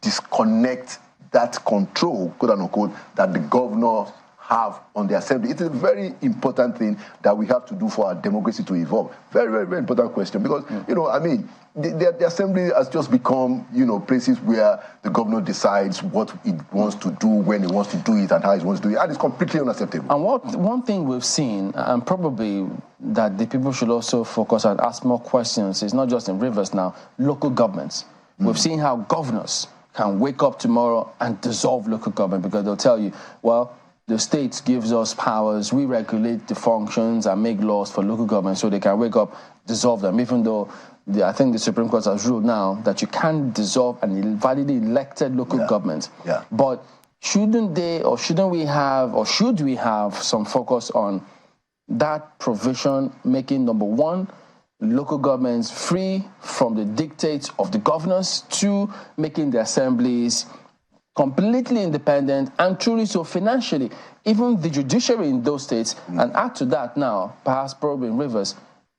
disconnect that control, quote unquote, that the governors have on the assembly. It is a very important thing that we have to do for our democracy to evolve. Very, very, very important question because, you know, I mean, the assembly has just become, you know, places where the governor decides what it wants to do, when he wants to do it, and how he wants to do it, and it's completely unacceptable. And one thing we've seen, and probably that the people should also focus on, ask more questions, is not just in Rivers now, local governments. We've seen how governors can wake up tomorrow and dissolve local government because they'll tell you, well, the state gives us powers, we regulate the functions and make laws for local government so they can wake up, dissolve them, even though I think the Supreme Court has ruled now that you can't dissolve an validly elected local government. Yeah. But shouldn't they, or shouldn't we have, or should we have some focus on that provision, making, number one, local governments free from the dictates of the governors, to making the assemblies completely independent and truly so financially, even the judiciary in those states, and add to that now, perhaps probably in Rivers,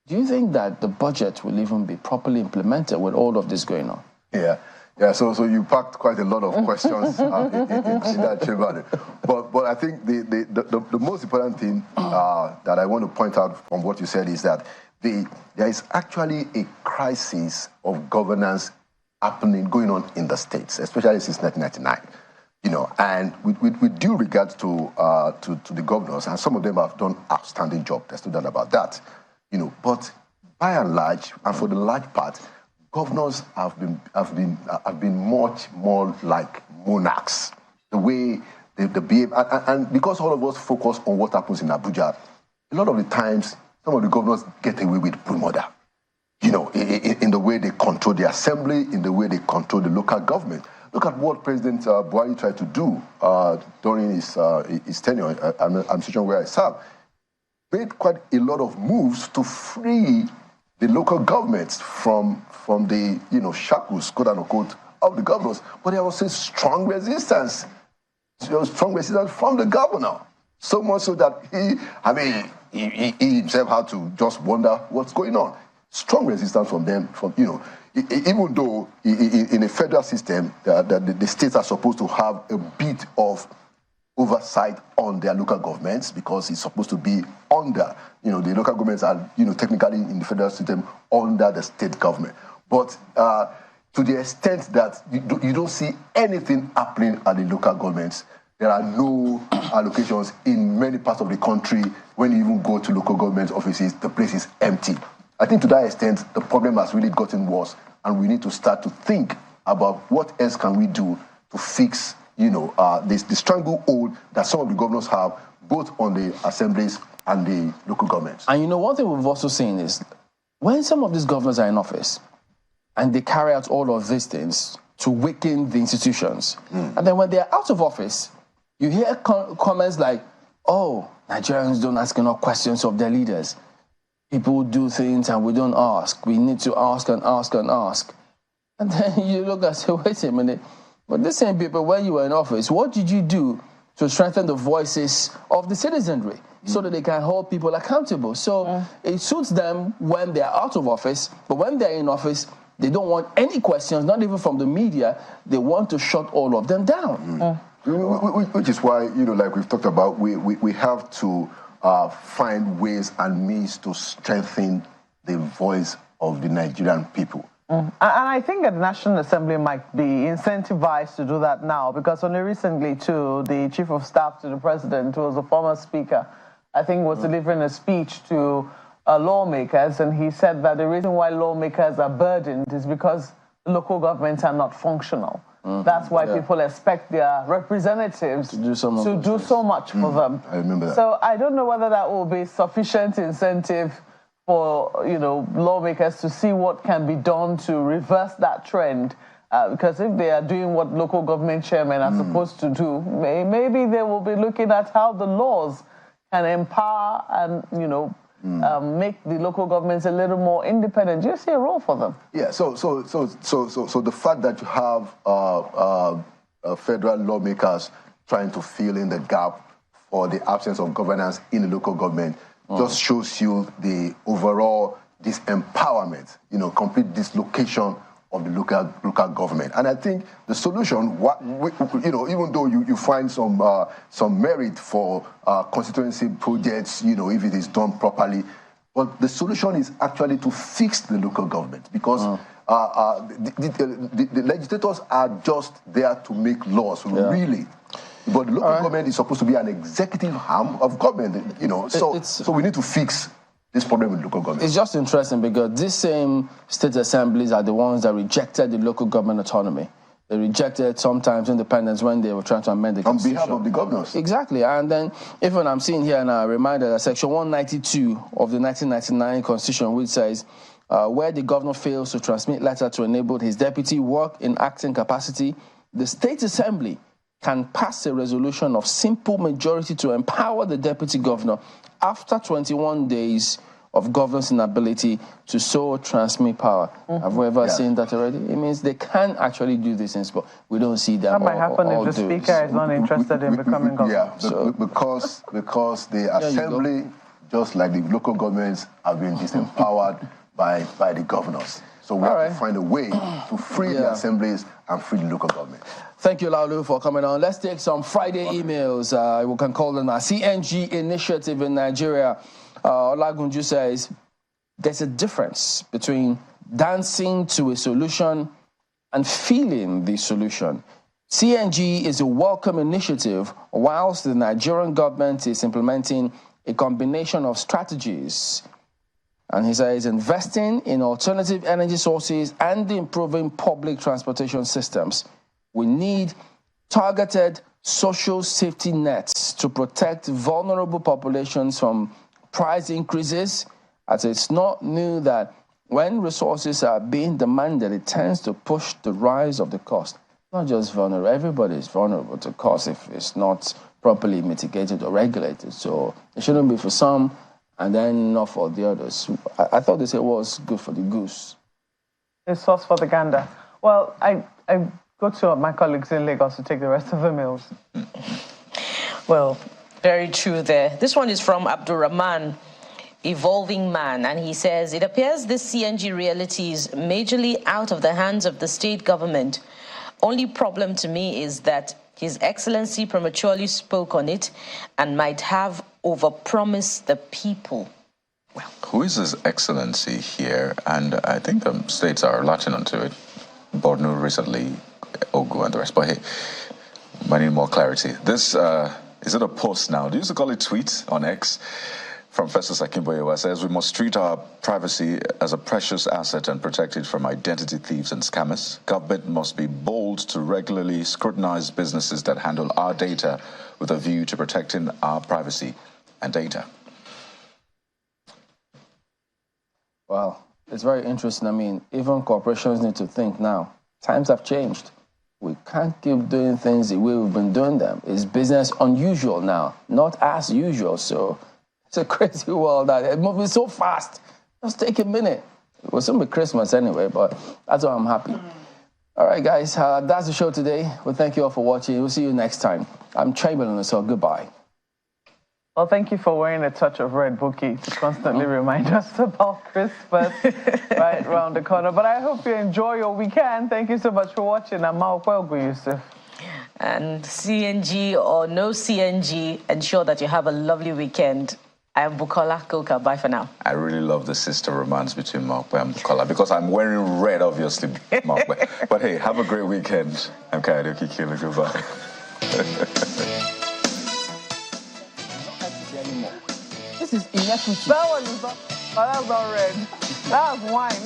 do you think that the budget will even be properly implemented with all of this going on? Yeah, Yeah, so you packed quite a lot of questions in that chamber. But I think the most important thing that I want to point out from what you said is that there is actually a crisis of governance going on in the states, especially since 1999. And with due regard to the governors, and some of them have done outstanding job. There's no doubt about that. But by and large, and for the large part, governors have been much more like monarchs. The way they behave, and because all of us focus on what happens in Abuja, a lot of the times some of the governors get away with murder. In the way they control the assembly, in the way they control the local government. Look at what President Buhari tried to do during his tenure. I'm sitting where I serve. Made quite a lot of moves to free the local governments from the shackles, quote unquote, of the governors. But there was a strong resistance. There was strong resistance from the governor. So much so that he himself had to just wonder what's going on. Strong resistance from them, even though in a federal system, the states are supposed to have a bit of oversight on their local governments because it's supposed to be under, the local governments are, technically in the federal system under the state government. But to the extent that you don't see anything happening at the local governments, there are no allocations in many parts of the country. When you even go to local government offices, the place is empty. I think to that extent, the problem has really gotten worse, and we need to start to think about what else can we do to fix, the stranglehold that some of the governors have, both on the assemblies and the local governments. And one thing we've also seen is when some of these governors are in office and they carry out all of these things to weaken the institutions, and then when they're out of office, you hear comments like, oh, Nigerians don't ask enough questions of their leaders. People do things and we don't ask. We need to ask and ask and ask. And then you look and say, wait a minute, but the same people, when you were in office, what did you do to strengthen the voices of the citizenry so that they can hold people accountable? So it suits them when they're out of office, but when they're in office, they don't want any questions, not even from the media. They want to shut all of them down. Which is why, like we've talked about, we have to find ways and means to strengthen the voice of the Nigerian people. And I think that the National Assembly might be incentivized to do that now, because only recently, too, the Chief of Staff to the President, who was a former speaker, I think was delivering a speech to lawmakers, and he said that the reason why lawmakers are burdened is because local governments are not functional. That's why people expect their representatives to do so much for them. I remember that. So I don't know whether that will be sufficient incentive for lawmakers to see what can be done to reverse that trend. Because if they are doing what local government chairmen are supposed to do, maybe they will be looking at how the laws can empower and make the local governments a little more independent. Do you see a role for them? Yeah. So the fact that you have federal lawmakers trying to fill in the gap for the absence of governance in the local government just shows you the overall disempowerment, complete dislocation of the local government. And I think the solution, even though you find some merit for constituency projects, if it is done properly, but the solution is actually to fix the local government, because the legislators are just there to make laws, really. But the local government is supposed to be an executive arm of government, so we need to fix this problem with local government. It's just interesting because these same state assemblies are the ones that rejected the local government autonomy. They rejected sometimes independence when they were trying to amend the Constitution. On behalf of the governors. Exactly. And then even I'm seeing here now a reminder that Section 192 of the 1999 Constitution, which says, where the governor fails to transmit letter to enable his deputy work in acting capacity, the state assembly can pass a resolution of simple majority to empower the deputy governor after 21 days of governor's inability to so transmit power. Have we ever seen that already? It means they can actually do these things, but we don't see them. That might happen if the speaker is not interested in becoming governor. Yeah, because the assembly, just like the local governments, have been disempowered by the governors. So we have to find a way to free the assemblies and free the local government. Thank you, Laulu, for coming on. Let's take some Friday emails. We can call them a CNG initiative in Nigeria. Olagunju says, there's a difference between dancing to a solution and feeling the solution. CNG is a welcome initiative whilst the Nigerian government is implementing a combination of strategies. And he says investing in alternative energy sources and improving public transportation systems. We need targeted social safety nets to protect vulnerable populations from price increases, as it's not new that when resources are being demanded, it tends to push the rise of the cost. Not just vulnerable, everybody is vulnerable to cost if it's not properly mitigated or regulated. So it shouldn't be for some and then not for the others. I thought they said it was good for the goose. It's sauce for the gander. Well, I go to my colleagues in Lagos to take the rest of the meals. Well, very true there. This one is from Abdurrahman, Evolving Man, and he says, it appears this CNG reality is majorly out of the hands of the state government. Only problem to me is that His Excellency prematurely spoke on it and might have overpromised the people. Well, who is His Excellency here? And I think the states are latching onto it. Borno recently, Ogo and the rest. But hey, I need more clarity. This, is it a post now? Do you used to call it tweet on X? From Festus Akimboyewa says, we must treat our privacy as a precious asset and protect it from identity thieves and scammers. Government must be bold to regularly scrutinize businesses that handle our data with a view to protecting our privacy and data. Well, it's very interesting. I mean, even corporations need to think now. Times have changed. We can't keep doing things the way we've been doing them. It's business unusual now, not as usual. So it's a crazy world that it's moving so fast. Just take a minute. It will soon be Christmas anyway, but that's why I'm happy. All right, guys, that's the show today. Well, thank you all for watching. We'll see you next time. I'm Chamberlain, so goodbye. Well, thank you for wearing a touch of red, Bookie, to constantly remind us about Christmas right around the corner. But I hope you enjoy your weekend. Thank you so much for watching. I'm Maokwe Yusuf. And CNG or no CNG, ensure that you have a lovely weekend. I am Bukola Koka. Bye for now. I really love the sister romance between Mokwe and Bukola because I'm wearing red, obviously, Mokwe. But hey, have a great weekend. I'm Kayode Kikilo. Goodbye. This is inequity. That one is not red. That was wine.